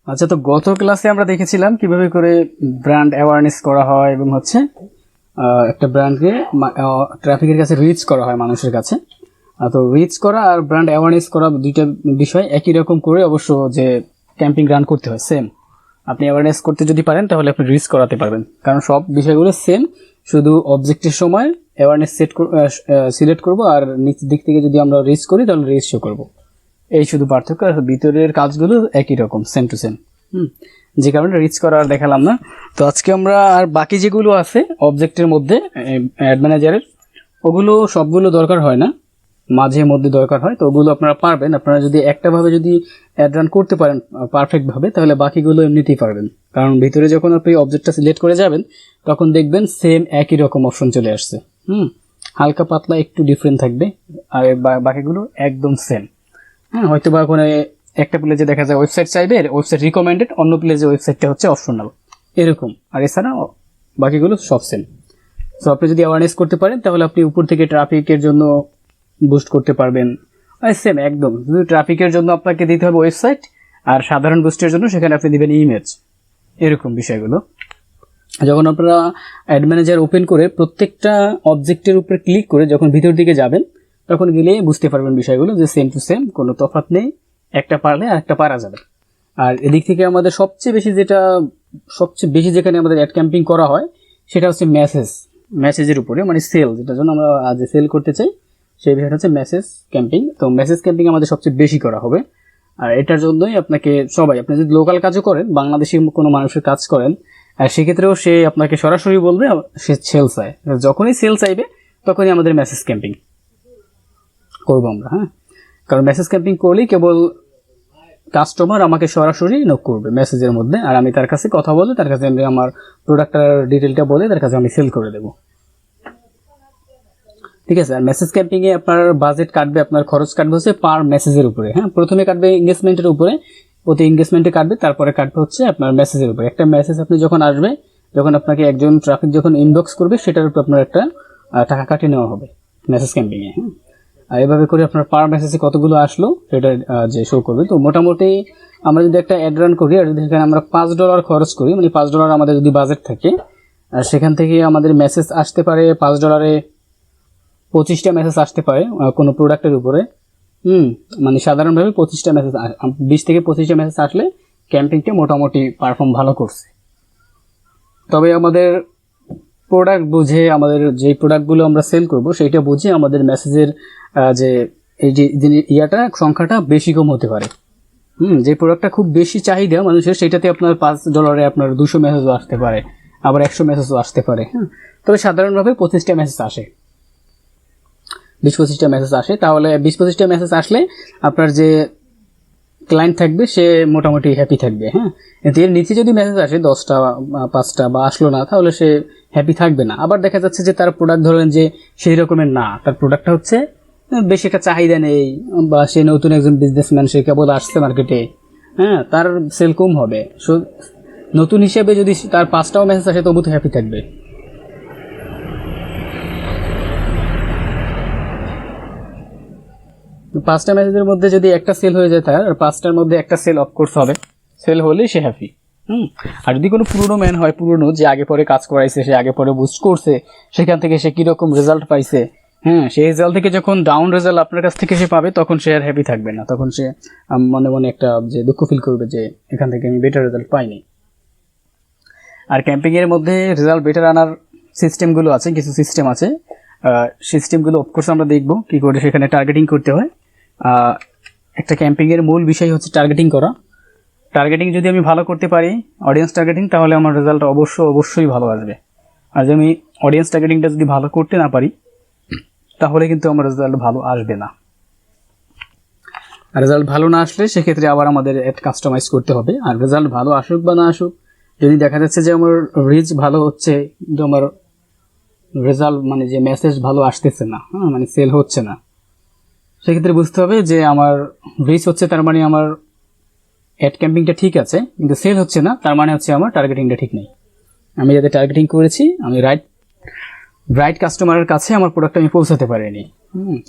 আচ্ছা, তো গত ক্লাসে আমরা দেখেছিলাম কিভাবে করে ব্র্যান্ড অ্যাওয়ারনেস করা হয় এবং হচ্ছে একটা ব্র্যান্ডকে ট্রাফিকের কাছে রিচ করা হয় মানুষের কাছে। তো রিচ করা আর ব্র্যান্ড অ্যাওয়ারনেস করা দুইটা বিষয় একই রকম করে অবশ্য যে ক্যাম্পিং রান করতে হয় সেম। আপনি অ্যাওয়ারনেস করতে যদি পারেন তাহলে আপনি রিচ করাতে পারবেন, কারণ সব বিষয়গুলো সেম, শুধু অবজেক্টের সময় অ্যাওয়ারনেস সিলেক্ট করব আর নিচের দিক থেকে যদি আমরা রিচ করি তাহলে রিচ শো করবো। এই শুধু পার্থক্য, আর ভিতরের কাজগুলো একই রকম, সেম টু সেম। যে কারণে রিচ করা আর দেখালাম না। তো আজকে আমরা আর বাকি যেগুলো আছে অবজেক্টের মধ্যে অ্যাড ম্যানেজারের, ওগুলো সবগুলো দরকার হয় না, মাঝে মধ্যে দরকার হয়। তো ওগুলো আপনারা পারবেন, আপনারা যদি একটাভাবে যদি অ্যাড রান করতে পারেন পারফেক্টভাবে তাহলে বাকিগুলো এমনিতেই পারবেন। কারণ ভিতরে যখন আপনি অবজেক্টটা সিলেক্ট করে যাবেন তখন দেখবেন সেম একই রকম অপশন চলে আসছে। হালকা পাতলা একটু ডিফারেন্ট থাকবে, আর বাকিগুলো একদম সেম। হয়তো বা ওখানে একটা প্লেজে দেখা যায় ওয়েবসাইট চাইবে, ওয়েবসাইট রিকমেন্ডেড, অন্য প্লেজে ওয়েবসাইটটা হচ্ছে অপশনাল, এরকম। আর এছাড়া বাকিগুলো সব সেম। সো আপনি যদি অ্যাওয়ারনেস করতে পারেন তাহলে আপনি উপর থেকে ট্রাফিকের জন্য বুস্ট করতে পারবেন, সেম একদম। শুধু ট্রাফিকের জন্য আপনাকে দিতে হবে ওয়েবসাইট, আর সাধারণ বুস্টের জন্য সেখানে আপনি দিবেন ইমেজ, এরকম বিষয়গুলো। যখন আপনারা অ্যাড ম্যানেজার ওপেন করে প্রত্যেকটা অবজেক্টের উপরে ক্লিক করে যখন ভিতর দিকে যাবেন তখন গেলে বুঝতে পারবেন বিষয়গুলো যে সেম টু সেম, কোনো তফাৎ নেই, একটা পারলে আর একটা পারা যাবে। আর এদিক থেকে আমাদের সবচেয়ে বেশি যেখানে আমাদের অ্যাড ক্যাম্পিং করা হয় সেটা হচ্ছে মেসেজের উপরে, মানে সেল, যেটার জন্য আমরা আজ সেল করতে চাই সেই বিষয়টা হচ্ছে মেসেজ ক্যাম্পিং। তো মেসেজ ক্যাম্পিং আমাদের সবচেয়ে বেশি করা হবে। আর এটার জন্যই আপনাকে সবাই, আপনি যদি লোকাল কাজও করেন, বাংলাদেশি কোনো মানুষের কাজ করেন, আর সেক্ষেত্রেও সে আপনাকে সরাসরি বলবে সে সেল চায়। যখনই সেল চাইবে তখনই আমাদের মেসেজ ক্যাম্পিং করবো আমরা। কারণ মেসেজ ক্যাম্পিং করলেই কেবল কাস্টমার আমাকে সরাসরি নক করবে মেসেজের মধ্যে, আর আমি তার কাছে কথা বলে, তার কাছে আমি আমার প্রোডাক্টের ডিটেলটা বলে তার কাছে আমি সেল করে দেবো। ঠিক আছে। আর মেসেজ ক্যাম্পিংয়ে আপনার বাজেট কাটবে, আপনার খরচ কাটবে হচ্ছে পার মেসেজের উপরে। প্রথমে কাটবে এঙ্গেজমেন্টের উপরে, প্রতি এঙ্গেজমেন্টে কাটবে, তারপরে কাটবে হচ্ছে আপনার মেসেজের উপরে। একটা মেসেজ আপনি যখন আসবে, যখন আপনাকে একজন ট্রাফিক যখন ইনবক্স করবে, সেটার উপর আপনার একটা টাকা কাটিয়ে নেওয়া হবে মেসেজ ক্যাম্পিংয়ে। আর এভাবে করে আপনার পার মেসেজে কতগুলো আসলো সেটা যে শো করবে। তো মোটামুটি আমরা যদি একটা অ্যাড রান করি আর যদি সেখানে আমরা $5 খরচ করি, মানে $5 আমাদের যদি বাজেট থাকে, আর সেখান থেকে আমাদের মেসেজ আসতে পারে $5 25টা মেসেজ আসতে পারে কোনো প্রোডাক্টের উপরে। মানে সাধারণভাবে 25টা মেসেজ, 20 থেকে 25টা মেসেজ আসলে ক্যাম্পিংটা মোটামুটি পারফর্ম ভালো করছে। তবে আমাদের প্রোডাক্ট বুঝে, আমাদের যে প্রোডাক্টগুলো আমরা সেল করব সেইটা বুঝে আমাদের মেসেজের যে এই যে সংখ্যাটা বেশি কম হতে পারে। যে প্রোডাক্টটা খুব বেশি চাহিদা মানুষের, সেটাতে আপনার $5 আপনার 200 মেসেজও আসতে পারে, আবার 100 মেসেজও আসতে পারে। তবে সাধারণভাবে 25টা মেসেজ আসে, 20-25টা মেসেজ আসে। তাহলে 20-25টা মেসেজ আসলে আপনার যে ক্লায়েন্ট থাকবে সে মোটামুটি হ্যাপি থাকবে। এর নিচে যদি মেসেজ আসে 10টা 5টা বা আসলো না, তাহলে সে হ্যাপি থাকবে না। আবার দেখা যাচ্ছে যে তার প্রোডাক্ট ধরেন যে সেই রকমের না, তার প্রোডাক্টটা হচ্ছে বেশি একটা চাহিদা নেই, বা সে নতুন একজন বিজনেসম্যান, সে কেবল আসছে মার্কেটে, তার সেল কম হবে। সো নতুন হিসেবে যদি তার 5টাও মেসেজ আসে তবু তো হ্যাপি থাকবে। পাঁচটা মেসেজের মধ্যে যদি একটা সেল হয়ে যায়, তার 5টার মধ্যে একটা সেল অফকোর্স হবে, সেল হলেই সে হ্যাপি। আর যদি কোনো পুরনো ম্যান হয়, পুরনো যে আগে পরে কাজ করাইছে, সে আগে পরে বুস্ট করছে, সেখান থেকে সে কীরকম রেজাল্ট পাইছে, সেই রেজাল্ট থেকে যখন ডাউন রেজাল্ট আপনার কাছ থেকে সে পাবে তখন সে আর হ্যাপি থাকবে না, তখন সে মনে মনে একটা যে দুঃখ ফিল করবে যে এখান থেকে আমি বেটার রেজাল্ট পাইনি। আর ক্যাম্পিংয়ের মধ্যে রেজাল্ট বেটার আনার সিস্টেমগুলো আছে, কিছু সিস্টেম আছে, সিস্টেমগুলো অফকোর্স আমরা দেখবো কী করে সেখানে টার্গেটিং করতে হয়। একটা ক্যাম্পিংয়ের মূল বিষয় হচ্ছে টার্গেটিং করা। টার্গেটিং যদি আমি ভালো করতে পারি, অডিয়েন্স টার্গেটিং, তাহলে আমার রেজাল্ট অবশ্যই ভালো আসবে। আর যদি আমি অডিয়েন্স টার্গেটিংটা যদি ভালো করতে না পারি তাহলে কিন্তু আমার রেজাল্ট ভালো আসবে না। আর রেজাল্ট ভালো না আসলে সেক্ষেত্রে আবার আমাদের অ্যাড কাস্টমাইজ করতে হবে। আর রেজাল্ট ভালো আসুক বা না আসুক, যদি দেখা যাচ্ছে যে আমার রিচ ভালো হচ্ছে কিন্তু আমার রেজাল্ট মানে যে মেসেজ ভালো আসতেছে না, মানে সেল হচ্ছে না, সেক্ষেত্রে বুঝতে হবে যে আমার রিচ হচ্ছে, তার মানে আমার অ্যাড ক্যাম্পিংটা ঠিক আছে, কিন্তু সেল হচ্ছে না, তার মানে হচ্ছে আমার টার্গেটিংটা ঠিক নেই। আমি যাতে টার্গেটিং করেছি, আমি রাইট কাস্টমারের কাছে আমার প্রোডাক্ট আমি পৌঁছাতে পারিনি।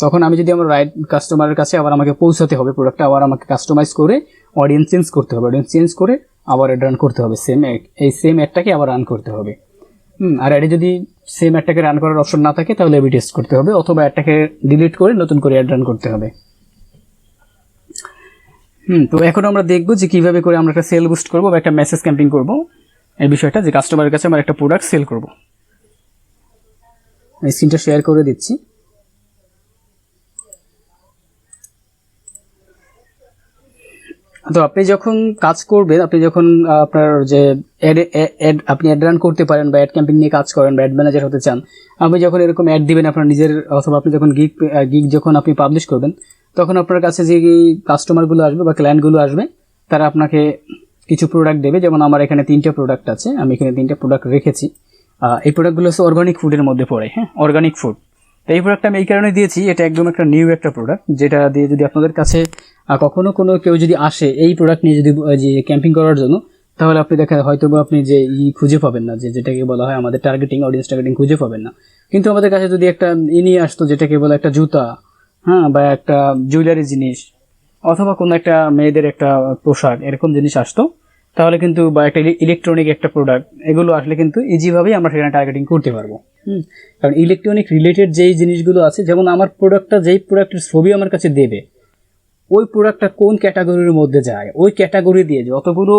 তখন আমি যদি আমার রাইট কাস্টমারের কাছে আবার আমাকে পৌঁছাতে হবে, প্রোডাক্টটা আবার আমাকে কাস্টমাইজ করে অডিয়েন্স চেঞ্জ করতে হবে, অডিয়েন্স চেঞ্জ করে আবার অ্যাড রান করতে হবে, এই সেম অ্যাডটাকে আবার রান করতে হবে। আর অ্যাডে যদি সেম অ্যাডটাকে রান করার অপশন না থাকে তাহলে এ/বি টেস্ট করতে হবে, অথবা অ্যাডটাকে ডিলিট করে নতুন করে অ্যাড রান করতে হবে। তো এখন আমরা দেখবো যে কিভাবে করে আমরা একটা সেল বুস্ট করবো বা একটা মেসেজ ক্যাম্পেইন করবো, এই বিষয়টা, যে কাস্টমারের কাছে আমার একটা প্রোডাক্ট সেল করবো। স্ক্রিনটা শেয়ার করে দিচ্ছি। তো আপনি যখন কাজ করবেন, আপনি যখন আপনার যে আপনি অ্যাড রান করতে পারেন বা অ্যাড ক্যাম্পেইন নিয়ে কাজ করেন বা অ্যাড ম্যানেজার হতে চান, আপনি যখন এরকম অ্যাড দিবেন আপনার নিজের, অথবা আপনি যখন গিগ যখন আপনি পাবলিশ করবেন, তখন আপনার কাছে যে কাস্টমারগুলো আসবে বা ক্লায়েন্টগুলো আসবে তারা আপনাকে কিছু প্রোডাক্ট দেবে। যেমন আমার এখানে 3টা প্রোডাক্ট আছে, আমি এখানে 3টা প্রোডাক্ট রেখেছি। এই প্রোডাক্টগুলো হচ্ছে অর্গানিক ফুডের মধ্যে পড়ে। হ্যাঁ, অর্গানিক ফুড। তো এই প্রোডাক্টটা আমি এই কারণে দিয়েছি, এটা একদম একটা নিউ একটা প্রোডাক্ট, যেটা দিয়ে যদি আপনাদের কাছে কখনো কোনো কেউ যদি আসে এই প্রোডাক্ট নিয়ে যদি যে ক্যাম্পিং করার জন্য, তাহলে আপনি দেখেন হয়তো আপনি যে খুঁজে পাবেন না, যেটাকে বলা হয় আমাদের টার্গেটিং, অডিয়েন্স টার্গেটিং খুঁজে পাবেন না। কিন্তু আমাদের কাছে যদি একটা নিয়ে আসতো যেটাকে বলে একটা জুতা, হ্যাঁ, বা একটা জুয়েলারি জিনিস, অথবা কোনো একটা মেয়েদের একটা পোশাক, এরকম জিনিস আসতো, তাহলে কিন্তু, বা একটা ইলেকট্রনিক একটা প্রোডাক্ট, এগুলো আসলে কিন্তু ইজিভাবেই আমরা সেখানে টার্গেটিং করতে পারবো। কারণ ইলেকট্রনিক রিলেটেড যেই জিনিসগুলো আছে, যেমন আমার প্রোডাক্টটা, যেই প্রোডাক্টের ছবি আমার কাছে দেবে, ওই প্রোডাক্টটা কোন ক্যাটাগরির মধ্যে যায়, ওই ক্যাটাগরি দিয়ে যতগুলো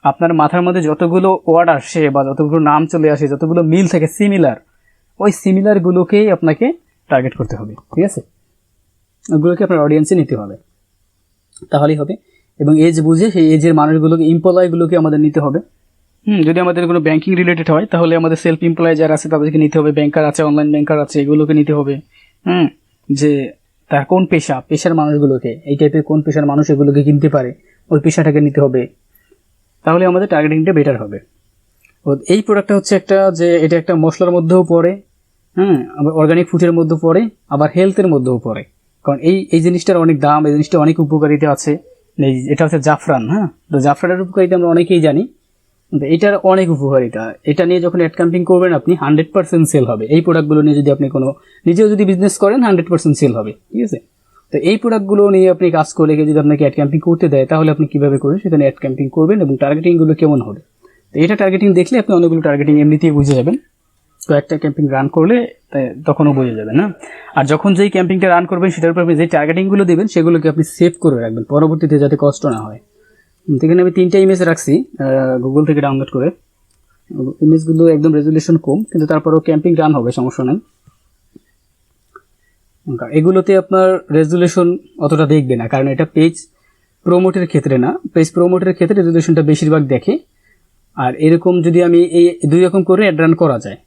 আপনার মাথার মধ্যে যতগুলো ওয়ার্ড আসে বা যতগুলো নাম চলে আসে, যতগুলো মিল থাকে, সিমিলার, ওই সিমিলারগুলোকেই আপনাকে টার্গেট করতে হবে। ঠিক আছে, ওগুলোকে আপনার অডিয়েন্সে নিতে হবে, তাহলেই হবে। এবং এজ বুঝে সেই এজের মানুষগুলোকে, এমপ্লয়গুলোকে আমাদের নিতে হবে। যদি আমাদের কোনো ব্যাংকিং রিলেটেড হয় তাহলে আমাদের সেলফ এমপ্লয় যারা আছে তাদেরকে নিতে হবে, ব্যাংকার আছে, অনলাইন ব্যাংকার আছে, এগুলোকে নিতে হবে। যে তার কোন পেশার মানুষগুলোকে, এই টাইপের কোন পেশার মানুষ এগুলোকে কিনতে পারে, ওই পেশাটাকে নিতে হবে, তাহলে আমাদের টার্গেটিংটা বেটার হবে। এই প্রোডাক্টটা হচ্ছে একটা, যে এটা একটা মশলার মধ্যেও পড়ে, আবার অর্গানিক ফুডের মধ্যেও পড়ে, আবার হেলথের মধ্যেও পড়ে। কারণ এই জিনিসটার অনেক দাম, এই জিনিসটা অনেক উপকারিতা আছে। এটা হচ্ছে জাফরান। তো জাফরানের উপকারিতা আমরা অনেকেই জানি, কিন্তু এটার অনেক উপকারিতা। এটা নিয়ে যখন অ্যাড ক্যাম্পিং করবেন আপনি 100% সেল হবে। এই প্রোডাক্টগুলো নিয়ে যদি আপনি নিজেও যদি বিজনেস করেন 100% সেল হবে। ঠিক আছে, তো এই প্রোডাক্টগুলো নিয়ে আপনি কাজ করলে যদি আপনাকে অ্যাড ক্যাম্পিং করতে দেয়, তাহলে আপনি কিভাবে করে সেখানে অ্যাড ক্যাম্পিং করবেন এবং টার্গেটিংগুলো কেমন হবে। তো এটা টার্গেটিং দেখলে আপনি অনেকগুলো টার্গেটিং এমনিতেই বুঝে যাবেন। তো একটা ক্যাম্পিং রান করলে তখনও বুঝে যাবেন। আর যখন যেই ক্যাম্পিংটা রান করবেন সেটার উপর আপনি যে টার্গেটিংগুলো দেবেন সেগুলোকে আপনি সেভ করে রাখবেন, পরবর্তীতে যাতে কষ্ট না হয়। এখানে আমি 3টা ইমেজ রাখছি গুগল থেকে ডাউনলোড করে। ইমেজগুলো একদম রেজুলেশন কম, কিন্তু তারপরেও ক্যাম্পিং রান হবে, সমস্যা নেই। এগুলোতে আপনার রেজুলেশন অতটা দেখবে না, কারণ এটা পেজ প্রমোটের ক্ষেত্রে না, পেজ প্রমোটের ক্ষেত্রে রেজুলেশনটা বেশিরভাগ দেখে। আর এরকম যদি আমি এই 2 রকম করে অ্যাড রান করা যায়,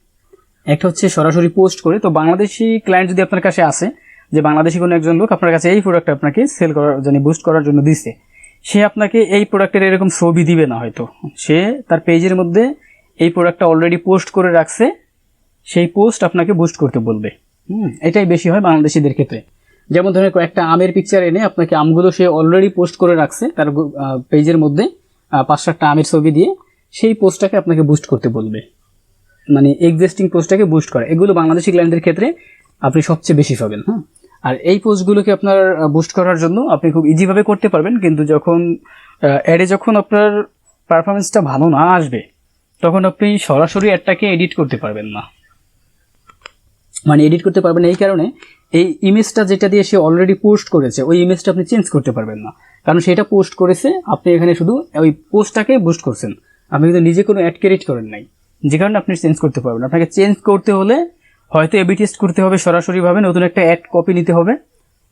একটা হচ্ছে সরাসরি পোস্ট করে। তো বাংলাদেশি ক্লায়েন্ট যদি আপনার কাছে আসে, যে বাংলাদেশি কোনো একজন লোক আপনার কাছে এই প্রোডাক্ট আপনাকে সেল করার জন্য, বুস্ট করার জন্য দিচ্ছে, সে আপনাকে এই প্রোডাক্টের এরকম ছবি দিবে না, হয়তো সে তার পেজের মধ্যে এই প্রোডাক্টটা অলরেডি পোস্ট করে রাখছে, সেই পোস্ট আপনাকে বুস্ট করতে বলবে। এটাই বেশি হয় বাংলাদেশিদের ক্ষেত্রে। যেমন ধরেন কয়েকটা আমের পিকচার এনে আপনাকে আমগুলো সে অলরেডি পোস্ট করে রাখছে তার পেজের মধ্যে, 5-7টা আমের ছবি দিয়ে, সেই পোস্টটাকে আপনাকে বুস্ট করতে বলবে, মানে এক্সিস্টিং পোস্টটাকে বুস্ট করে। এগুলো বাংলাদেশি ক্লায়েন্টদের ক্ষেত্রে আপনি সবচেয়ে বেশি পাবেন। আর এই পোস্টগুলোকে আপনার বুস্ট করার জন্য আপনি খুব ইজিভাবে করতে পারবেন, কিন্তু যখন অ্যাডে যখন আপনার পারফরমেন্সটা ভালো না আসবে, তখন আপনি সরাসরি অ্যাডটাকে এডিট করতে পারবেন না। মানে এডিট করতে পারবেন এই কারণে, এই ইমেজটা যেটা দিয়ে সে অলরেডি পোস্ট করেছে, ওই ইমেজটা আপনি চেঞ্জ করতে পারবেন না, কারণ সেটা পোস্ট করেছে, আপনি এখানে শুধু ওই পোস্টটাকে বুস্ট করছেন, আপনি কিন্তু নিজে কোনো অ্যাড ক্রিয়েট করেন নাই, যে কারণে আপনি চেঞ্জ করতে পারবেন। আপনাকে চেঞ্জ করতে হলে হয়তো এ/বি টেস্ট করতে হবে সরাসরিভাবে, নতুন একটা অ্যাড কপি নিতে হবে,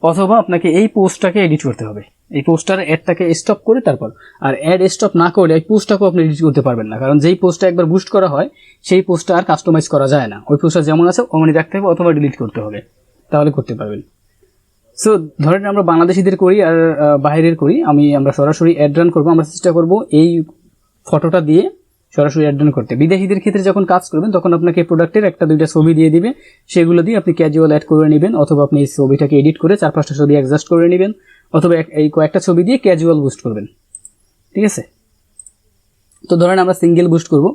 অথবা আপনাকে এই পোস্টটাকে এডিট করতে হবে, এই পোস্টার অ্যাডটাকে স্টপ করে তারপর। আর অ্যাড স্টপ না করলে এই পোস্টটাকেও আপনি এডিট করতে পারবেন না, কারণ যেই পোস্টটা একবার বুস্ট করা হয় সেই পোস্টটা আর কাস্টমাইজ করা যায় না, ওই পোস্টটা যেমন আছে অমনি রাখতে হবে, অথবা ডিলিট করতে হবে, তাহলে করতে পারবেন। সো ধরেন আমরা বাংলাদেশিদের করি আর বাইরের করি, আমরা সরাসরি অ্যাড রান করবো, আমরা চেষ্টা করবো এই ফটোটা দিয়ে সরাসরি অ্যাড রান করতে। বিদেশিদের ক্ষেত্রে যখন কাজ করবেন তখন আপনাকে প্রোডাক্টের 1-2টা ছবি দিয়ে দিবে, সেগুলো দিয়ে আপনি ক্যাজুয়াল অ্যাড করে নেবেন, অথবা আপনি এই ছবিটাকে এডিট করে 4-5টা ছবি অ্যাডজাস্ট করে নেবেন, অথবা এই কয়েকটা ছবি দিয়ে ক্যাজুয়াল বুস্ট করবেন। ঠিক আছে, তো ধরেন আমরা সিঙ্গেল বুস্ট করব,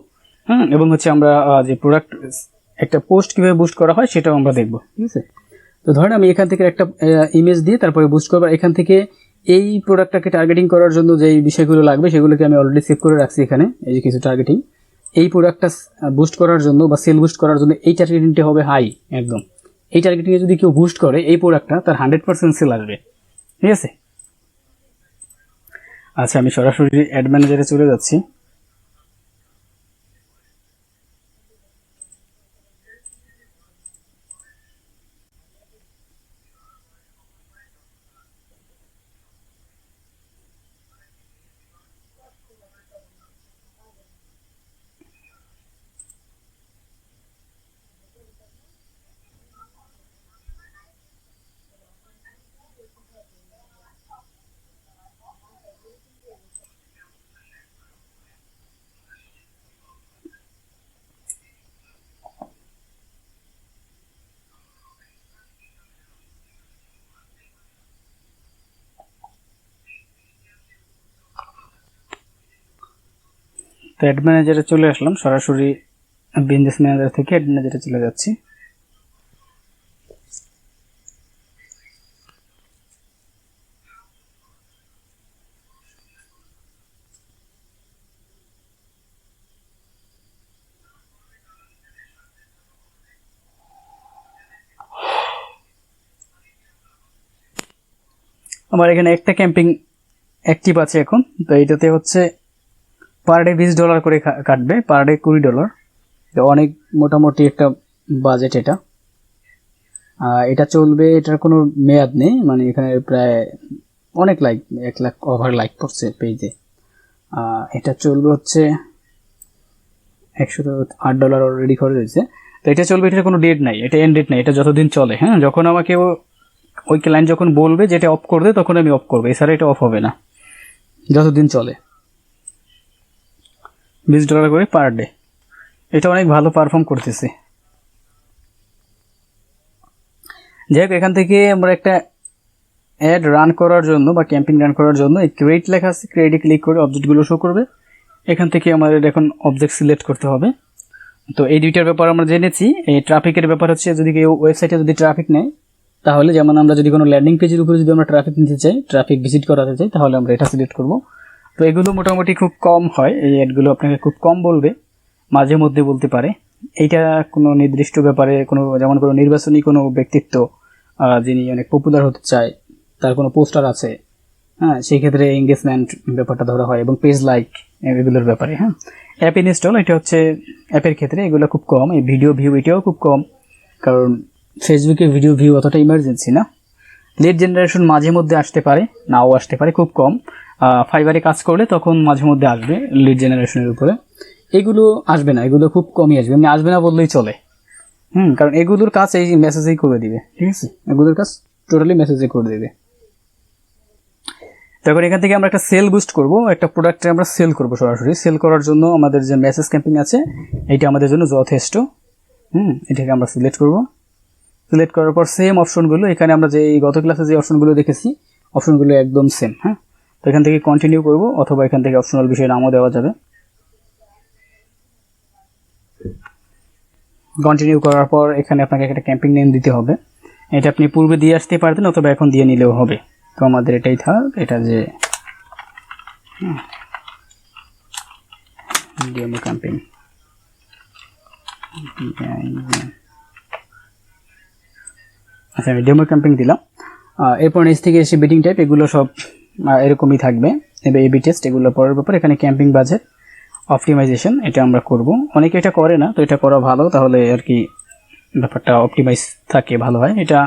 এবং হচ্ছে আমরা যে প্রোডাক্ট একটা পোস্ট কীভাবে বুস্ট করা হয় সেটাও আমরা দেখব। ঠিক আছে, তো তো ধরেন আমি এখান থেকে একটা ইমেজ দিয়ে তারপরে বুস্ট করবো। এখান থেকে এই প্রোডাক্টটাকে টার্গেটিং করার জন্য যে বিষয়গুলো লাগবে সেগুলোকে আমি অলরেডি সেভ করে রাখছি এখানে। এই যে কিছু টার্গেটিং, এই প্রোডাক্টটা বুস্ট করার জন্য বা সেল বুস্ট করার জন্য এই টার্গেটিংটা হবে হাই একদম। এই টার্গেটিংয়ে যদি কেউ বুস্ট করে এই প্রোডাক্টটা, তার 100% সেল আসবে, ঠিক আছে। আচ্ছা, আমি সরাসরি অ্যাড ম্যানেজারে চলে যাচ্ছি। তো অ্যাড ম্যানেজারে চলে আসলাম, সরাসরি বিজনেস ম্যানেজার থেকে অ্যাড ম্যানেজারে চলে যাচ্ছি। আমার এখানে একটা ক্যাম্পিং অ্যাক্টিভ আছে এখন। তো এইটাতে হচ্ছে পার ডে $20 করে কাটবে, পার ডে $20। তো অনেক মোটামুটি একটা বাজেট এটা। এটা চলবে, এটার কোনো মেয়াদ নেই, মানে এখানে প্রায় অনেক লাইক 1 লাখ ওভার লাইক পড়ছে পেজে। এটা চলবে হচ্ছে $108 অলরেডি খরচ হয়েছে। তো এটা চলবে, এটার কোনো ডেট নাই, এটা এন্ড ডেট নাই, এটা যতদিন চলে। হ্যাঁ, যখন আমাকে ওই ক্লায়েন্ট যখন বলবে যে এটা অফ করবে তখন আমি অফ করবো, এছাড়া এটা অফ হবে না, যতদিন চলে। $20 করে পার ডে, এটা অনেক ভালো পারফর্ম করতেছে। যাই হোক, এখান থেকে আমরা একটা অ্যাড রান করার জন্য বা ক্যাম্পিং রান করার জন্য এই ক্রিয়েট লেখা আছে, ক্রিয়েটে ক্লিক করে অবজেক্টগুলো শো করবে। এখান থেকে আমাদের এখন অবজেক্ট সিলেক্ট করতে হবে। তো এই দুইটার ব্যাপার আমরা জেনেছি। এই ট্রাফিকের ব্যাপার হচ্ছে, যদি কেউ ওয়েবসাইটে যদি ট্রাফিক নেয়, তাহলে যেমন আমরা যদি কোনো ল্যান্ডিং পেজের উপরে যদি আমরা ট্রাফিক নিতে চাই, ট্রাফিক ভিজিট করাতে চাই, তাহলে আমরা এটা সিলেক্ট করব। তো এগুলো মোটামুটি খুব কম হয়, এই অ্যাডগুলো আপনাকে খুব কম বলবে, মাঝে মধ্যে বলতে পারে। এইটা কোনো নির্দিষ্ট ব্যাপারে কোনো, যেমন কোনো নির্বাচনী কোনো ব্যক্তিত্ব যিনি অনেক পপুলার হতে চায়, তার কোনো পোস্টার আছে, হ্যাঁ, সেই ক্ষেত্রে এঙ্গেজমেন্ট ব্যাপারটা ধরা হয়, এবং পেজ লাইক এগুলোর ব্যাপারে। হ্যাঁ, অ্যাপ ইনস্টল, এটা হচ্ছে অ্যাপের ক্ষেত্রে এগুলো খুব কম। এই ভিডিও ভিউ এটাও খুব কম, কারণ ফেসবুকে ভিডিও ভিউ অতটা ইমার্জেন্সি না। লিড জেনারেশন মাঝে মধ্যে আসতে পারে, নাও আসতে পারে, খুব কম। ফাইবারে কাজ করলে তখন মাঝে মধ্যে আসবে লিড জেনারেশনের উপরে, এগুলো আসবে না, এগুলো খুব কমই আসবে, এমনি আসবে না বললেই চলে। কারণ এগুলোর কাজ এই মেসেজেই করে দিবে, ঠিক আছে, এগুলোর কাজ টোটালি মেসেজে করে দিবে। তারপর এখান থেকে আমরা একটা সেল বুস্ট করব, একটা প্রোডাক্টে আমরা সেল করব। সরাসরি সেল করার জন্য আমাদের যে মেসেজ ক্যাম্পিং আছে, এটা আমাদের জন্য যথেষ্ট। এটাকে আমরা সিলেক্ট করব। সিলেক্ট করার পর সেম অপশনগুলো, এখানে আমরা যে গত ক্লাসে যে অপশনগুলো দেখেছি, অপশনগুলো একদম সেম। হ্যাঁ, তো এখান থেকে কন্টিনিউ করব, অথবা এখান থেকে অপশনাল বিষয় নামও দেওয়া যাবে। কন্টিনিউ করার পর এখানে আপনাকে একটা ক্যাম্পিং নেম দিতে হবে। এটা আপনি পূর্বে দিয়ে আসতে পারতেন, অথবা এখন দিয়ে নিলেও হবে। তো আমাদের এটাই থাক, এটা যে ডেমো ক্যাম্পিং। আচ্ছা, আমি ডেমো ক্যাম্পিং দিলাম। এরপর নিচ থেকে এসে বিডিং টাইপ, এগুলো সব এরকমই থাকবে। এবার এবি টেস্ট, এগুলো পরের ব্যাপার। এখানে ক্যাম্পিং বাজেট অপটিমাইজেশন, এটা আমরা করব। অনেকে এটা করে না, তো এটা করা ভালো, তাহলে আর কি ব্যাপারটা অপটিমাইজ থাকে, ভালো হয়। এটা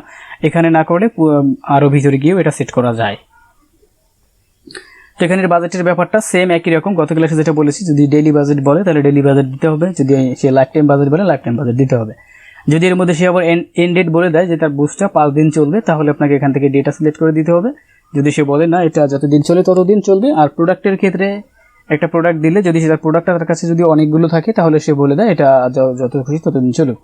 এখানে না করলে আরও ভিতরে গিয়েও এটা সেট করা যায়। তো এখানের বাজেটের ব্যাপারটা সেম একই রকম, গত ক্লাসে যেটা বলেছি। যদি ডেইলি বাজেট বলে তাহলে ডেইলি বাজেট দিতে হবে, যদি সে লাইফ টাইম বাজেট বলে লাইফ টাইম বাজেট দিতে হবে। যদি এর মধ্যে সে আবার এন্ড ডেট বলে দেয় যে তার বুস্টটা 5 দিন চলবে, তাহলে আপনাকে এখান থেকে ডেটা সিলেক্ট করে দিতে হবে। যদি সে বলে না, এটা যতদিন চলে ততদিন চলবে। আর প্রোডাক্টের ক্ষেত্রে একটা প্রোডাক্ট দিলে, যদি তার প্রোডাক্টটা তার কাছে যদি অনেকগুলো থাকে, তাহলে সে বলে দেয় এটা যত খুশি ততদিন চলুক।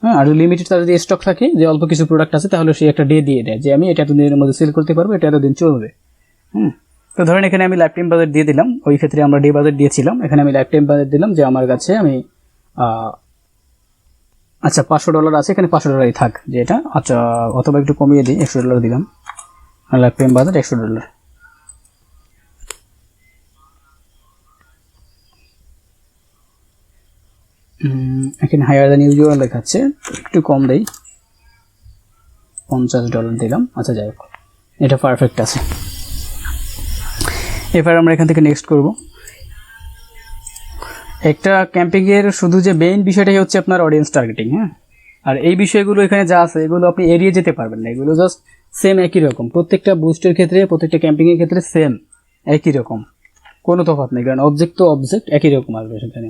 হ্যাঁ, আর লিমিটেড তার যদি স্টক থাকে, যে অল্প কিছু প্রোডাক্ট আছে, তাহলে সে একটা ডে দিয়ে দেয় যে আমি এটা এতদিনের মধ্যে সেল করতে পারবো, এটা এতদিন চলবে। তো ধরেন এখানে আমি লাইফ টাইম বাজেট দিয়ে দিলাম, ওই ক্ষেত্রে আমরা ডে বাজেট দিয়েছিলাম, এখানে আমি লাইফ টাইম বাজেট দিলাম যে আমার কাছে আমি আচ্ছা $500 আছে, এখানে $500 থাক যে এটা। আচ্ছা অথবা একটু কমিয়ে দিই, $100 দিলাম। Life time budget $100। এখানে হায়ার দ্যান ইউজুয়াল লেখাচ্ছে, একটু কম দেই, $50 দিলাম। আচ্ছা যাই হোক, এটা পারফেক্ট আছে। এবার আমরা এখান থেকে নেক্সট করব। একটা ক্যাম্পিংয়ের শুধু যে মেইন বিষয়টাই হচ্ছে আপনার অডিয়েন্স টার্গেটিং। হ্যাঁ, আর এই বিষয়গুলো এখানে যা আছে এগুলো আপনি এড়িয়ে যেতে পারবেন না, এগুলো জাস্ট সেম একই রকম, প্রত্যেকটা বুস্টের ক্ষেত্রে, প্রত্যেকটা ক্যাম্পিংয়ের ক্ষেত্রে সেম একই রকম, কোনো তফাৎ নেই, কারণ অবজেক্ট তো অবজেক্ট একই রকম আসবে সেখানে।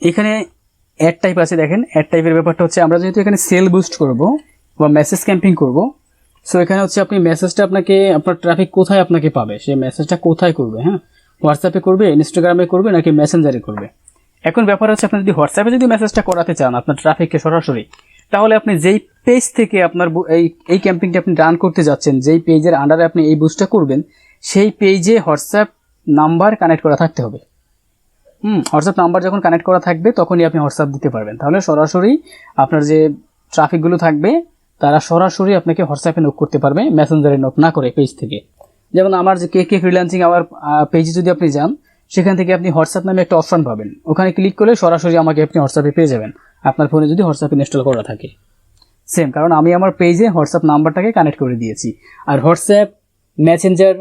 এখানে অ্যাড টাইপ আছে, দেখেন অ্যাড টাইপের ব্যাপারটা হচ্ছে আমরা যেহেতু এখানে সেল বুস্ট করব বা মেসেজ ক্যাম্পিং করব, সো এখানে হচ্ছে আপনি মেসেজটা আপনাকে, আপনার ট্রাফিক কোথায় আপনাকে পাবে, সেই মেসেজটা কোথায় করবে, হ্যাঁ হোয়াটসঅ্যাপে করবে, ইনস্টাগ্রামে করবে, নাকি মেসেঞ্জারে করবে। এখন ব্যাপার হচ্ছে আপনি যদি হোয়াটসঅ্যাপে যদি মেসেজটা করাতে চান আপনার ট্রাফিককে সরাসরি, তাহলে আপনি যেই পেজ থেকে আপনার এই ক্যাম্পিংটা আপনি রান করতে যাচ্ছেন, যেই পেজের আন্ডারে আপনি এই বুস্টটা করবেন, সেই পেজে হোয়াটসঅ্যাপ নাম্বার কানেক্ট করা থাকতে হবে। হোয়াটসঅ্যাপ নাম্বার যখন কানেক্ট করা থাকবে তখনই আপনি হোয়াটসঅ্যাপ দিতে পারবেন, তাহলে সরাসরি আপনার যে ট্রাফিকগুলো থাকবে তারা সরাসরি আপনাকে হোয়াটসঅ্যাপে নক করতে পারবে, মেসেঞ্জারে নক না করে পেজ থেকে। যেমন আমার যে কে ফ্রিল্যান্সিং আমার পেজে যদি আপনি যান, সেখান থেকে আপনি হোয়াটসঅ্যাপ নামে একটা অপশন পাবেন, ওখানে ক্লিক করলে সরাসরি আমাকে আপনি হোয়াটসঅ্যাপে পেয়ে যাবেন, আপনার ফোনে যদি হোয়াটসঅ্যাপ ইনস্টল করা থাকে। সেম, কারণ আমি আমার পেজে হোয়াটসঅ্যাপ নাম্বারটাকে কানেক্ট করে দিয়েছি। আর হোয়াটসঅ্যাপ, মেসেঞ্জার,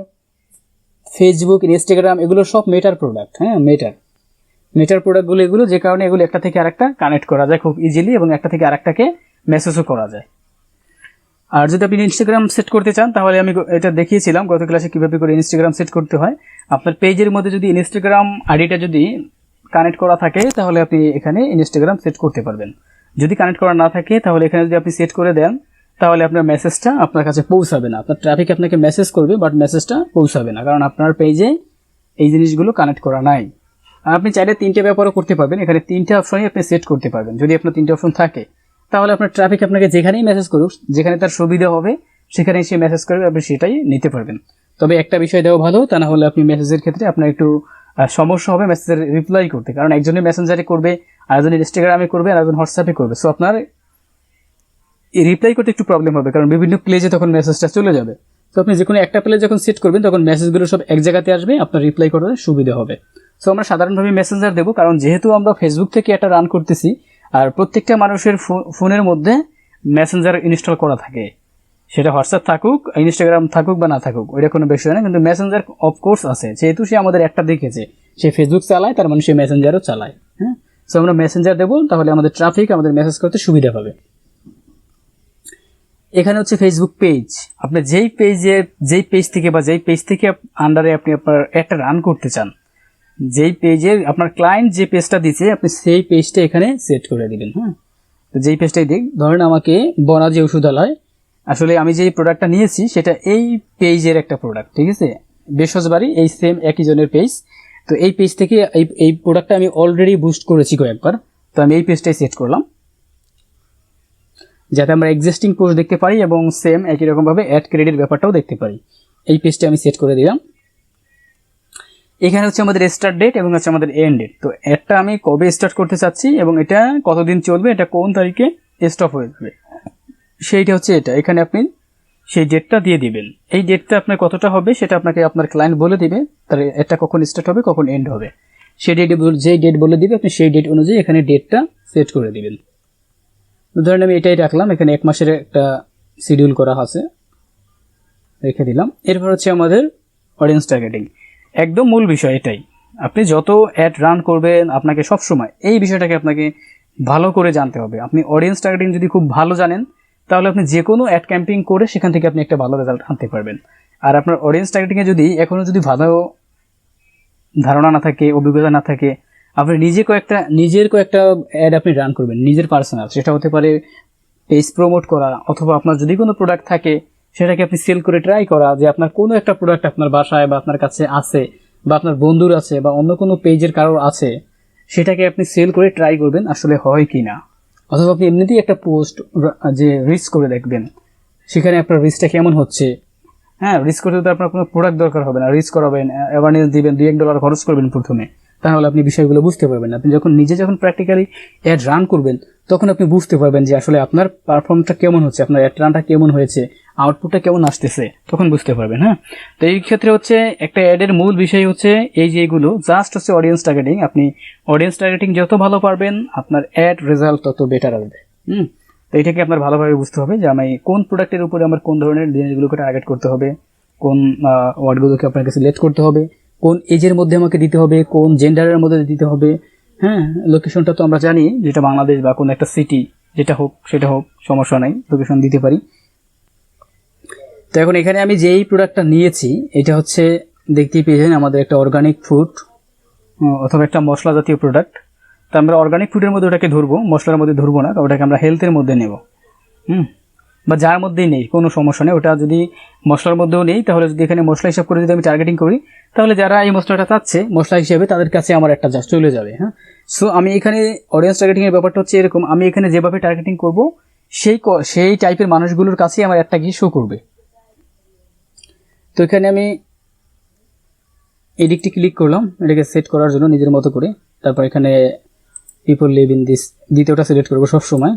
ফেসবুক, ইনস্টাগ্রাম এগুলো সব মেটার প্রোডাক্ট। হ্যাঁ, মেটার প্রোডাক্টগুলো এগুলো, যে কারণে এগুলো একটা থেকে আরেকটা কানেক্ট করা যায় খুব ইজিলি, এবং একটা থেকে আরেকটাকে মেসেজও করা যায়। আর যদি আপনি ইনস্টাগ্রাম সেট করতে চান, তাহলে আমি এটা দেখিয়েছিলাম গত ক্লাসে কীভাবে করে ইনস্টাগ্রাম সেট করতে হয়। আপনার পেজের মধ্যে যদি ইনস্টাগ্রাম আইডিটা যদি কানেক্ট করা থাকে, তাহলে আপনি এখানে ইনস্টাগ্রাম সেট করতে পারবেন। যদি কানেক্ট করা না থাকে, তাহলে এখানে যদি আপনি সেট করে দেন, তাহলে আপনার মেসেজটা আপনার কাছে পৌঁছাবে না, আপনার ট্রাফিক আপনাকে মেসেজ করবে বাট মেসেজটা পৌঁছাবে না, কারণ আপনার পেজে এই জিনিসগুলো কানেক্ট করা নাই। আর আপনি চাইলে 3টে ব্যাপারও করতে পারবেন, এখানে 3টে অপশনই আপনি সেট করতে পারবেন। যদি আপনার 3টে অপশন থাকে, তাহলে আপনার ট্রাফিক আপনাকে যেখানেই মেসেজ করুক, যেখানে তার সুবিধা হবে সেখানেই সে মেসেজ করবে, আপনি সেটাই নিতে পারবেন। তবে একটা বিষয় দেওয়া ভালো, তা না হলে আপনি মেসেজের ক্ষেত্রে আপনার একটু সমস্যা হবে মেসেজের রিপ্লাই করতে, কারণ একজনের মেসেঞ্জারে করবে, আরেকজনের ইনস্টাগ্রামে করবে, আর একজন হোয়াটসঅ্যাপে করবে, সো আপনার রিপ্লাই করতে একটু প্রবলেম হবে, কারণ বিভিন্ন প্লেজে তখন মেসেজটা চলে যাবে। তো আপনি যে কোনো একটা প্লেজ যখন সেট করবেন, তখন মেসেজগুলো সব এক জায়গাতে আসবে, আপনার রিপ্লাই করতে সুবিধা হবে। সো আমরা সাধারণভাবে মেসেঞ্জার দেবো, কারণ যেহেতু আমরা ফেসবুক থেকে এটা রান করতেছি, আর প্রত্যেকটা মানুষের ফোনের মধ্যে মেসেঞ্জার ইনস্টল করা থাকে, সেটা হোয়াটসঅ্যাপ থাকুক, ইনস্টাগ্রাম থাকুক বা না থাকুক, ওইটা কোনো বিষয় না, কিন্তু মেসেঞ্জার অফকোর্স আছে, যেহেতু সে আমাদের একটা দেখেছে, সে ফেসবুক চালায়, তার মানে সে মেসেঞ্জারও চালায়। হ্যাঁ, সো আমরা মেসেঞ্জার দেবো, তাহলে আমাদের ট্রাফিক আমাদের মেসেজ করতে সুবিধা হবে। এখানে হচ্ছে ফেসবুক পেজ, আপনি যেই পেজ থেকে বা যেই পেজ থেকে আন্ডারে আপনি আপনার একটা রান করতে চান, যেই পেজে আপনার ক্লায়েন্ট যে পেজটা দিচ্ছে, আপনি সেই পেজটা এখানে সেট করে দিবেন। হ্যাঁ, তো যেই পেজটাই দিক, ধরেন আমাকে বনাজি ওষুধালয়, আসলে আমি যেই প্রোডাক্টটা নিয়েছি সেটা এই পেজের একটা প্রোডাক্ট, ঠিক আছে, বেসরকারি এই সেম একই জনের পেজ। তো এই পেজ থেকে এই প্রোডাক্টটা আমি অলরেডি বুস্ট করেছি কয়েকবার, তো আমি এই পেজটাই সেট করলাম, যাতে আমরা এক্সিস্টিং পোস্ট দেখতে পারি এবং সেম একই রকমভাবে অ্যাড ক্রেডিট ব্যাপারটাও দেখতে পারি। এই পেজটা আমি সেট করে দিলাম। এখানে হচ্ছে আমাদের স্টার্ট ডেট এবং হচ্ছে আমাদের এন্ড ডেট। তো একটা আমি কবে স্টার্ট করতে চাচ্ছি এবং এটা কতদিন চলবে, এটা কোন তারিখে স্টপ হয়ে যাবে, সেইটা হচ্ছে এটা। এখানে আপনি সেই ডেটটা দিয়ে দিবেন, এই ডেটটা আপনার কতটা হবে সেটা আপনাকে আপনার ক্লায়েন্ট বলে দিবে, তার এটা কখন স্টার্ট হবে কখন এন্ড হবে, সেই ডেট যেই ডেট বলে দিবে আপনি সেই ডেট অনুযায়ী এখানে ডেটটা সেট করে দিবেন। ধরেন আমি এটাই রাখলাম, এখানে 1 মাসের একটা শিডিউল করা আছে, রেখে দিলাম। এরপর হচ্ছে আমাদের অডিয়েন্স টার্গেটিং, একদম মূল বিষয় এটাই। আপনি যত অ্যাড রান করবেন, আপনাকে সবসময় এই বিষয়টাকে আপনাকে ভালো করে জানতে হবে। আপনি অডিয়েন্স টার্গেটিং যদি খুব ভালো জানেন, তাহলে আপনি যে কোনো অ্যাড ক্যাম্পিং করে সেখান থেকে আপনি একটা ভালো রেজাল্ট আনতে পারবেন। আর আপনার অডিয়েন্স টার্গেটিংয়ে যদি এখনও যদি ভালো ধারণা না থাকে, অভিজ্ঞতা না থাকে, আপনি নিজের কয়েকটা অ্যাড আপনি রান করবেন, নিজের পার্সোনাল, সেটা হতে পারে পেজ প্রমোট করা, অথবা আপনার যদি কোনো প্রোডাক্ট থাকে সেটাকে আপনি সেল করে ট্রাই করা, যে আপনার কোনো একটা প্রোডাক্ট আপনার বাসায় বা আপনার কাছে আছে বা আপনার বন্ধুর আছে বা অন্য কোনো পেজের কারোর আছে, সেটাকে আপনি সেল করে ট্রাই করবেন আসলে হয় কি না। অথবা আপনি এমনিতেই একটা পোস্ট যে রিচ করে দেখবেন, সেখানে আপনার রিচটা কেমন হচ্ছে। হ্যাঁ, রিচ করতে তো আপনার কোনো প্রোডাক্ট দরকার হবে না, রিচ করাবেন, অ্যাওয়ারনেস দিবেন, $2-1 খরচ করবেন প্রথমে, তাহলে আপনি বিষয়গুলো বুঝতে পারবেন। আপনি যখন প্র্যাকটিক্যালি অ্যাড রান করবেন তখন আপনি বুঝতে পারবেন যে আসলে আপনার পারফর্মটা কেমন হচ্ছে, আপনার অ্যাড রানটা কেমন হয়েছে, আউটপুটটা কেমন আসতেছে, তখন বুঝতে পারবেন। হ্যাঁ, তো এই ক্ষেত্রে হচ্ছে একটা অ্যাডের মূল বিষয় হচ্ছে এই যে এগুলো জাস্ট হচ্ছে অডিয়েন্স টার্গেটিং। আপনি অডিয়েন্স টার্গেটিং যত ভালো পারবেন আপনার অ্যাড রেজাল্ট তত বেটার আসবে। তো এটাকে আপনার ভালোভাবে বুঝতে হবে যে আমি কোন প্রোডাক্টের উপরে আমার কোন ধরনের জিনিসগুলোকে টার্গেট করতে হবে, কোন ওয়ার্ডগুলোকে আপনাকে সিলেক্ট করতে হবে, কোন এজের মধ্যে আমাকে দিতে হবে, কোন জেন্ডারের মধ্যে দিতে হবে। হ্যাঁ, লোকেশনটা তো আমরা জানি যেটা বাংলাদেশ বা কোন একটা সিটি যেটা হোক সেটা হোক, সমস্যা নাই, লোকেশন দিতে পারি। তো এখন এখানে আমি যেই প্রোডাক্টটা নিয়েছি এটা হচ্ছে দেখতেই পেয়েছেন আমাদের একটা অর্গানিক ফুড অথবা একটা মশলা জাতীয় প্রোডাক্ট। তো আমরা অর্গানিক ফুডের মধ্যে ওটাকে ধরবো, মশলার মধ্যে ধরবো না, ওটাকে আমরা হেলথের মধ্যে নেব। বা যার মধ্যেই নেই কোনো সমস্যা নেই, ওটা যদি মশলার মধ্যেও নেই তাহলে যদি এখানে মশলা হিসাব করে যদি আমি টার্গেটিং করি তাহলে যারা এই মশলাটা চাচ্ছে মশলা হিসেবে তাদের কাছে আমার একটা জাস্ট চলে যাবে। হ্যাঁ, সো আমি এখানে অডিয়েন্স টার্গেটিংয়ের ব্যাপারটা হচ্ছে এরকম, আমি এখানে যেভাবে টার্গেটিং করব সেই টাইপের মানুষগুলোর কাছেই আমার একটা গিয়ে শো করবে। তো এখানে আমি এডিটটি ক্লিক করলাম এটাকে সেট করার জন্য নিজের মতো করে। তারপর এখানে পিপল লিভ ইন দিস দ্বিতীয়টা সিলেক্ট করবো সবসময়।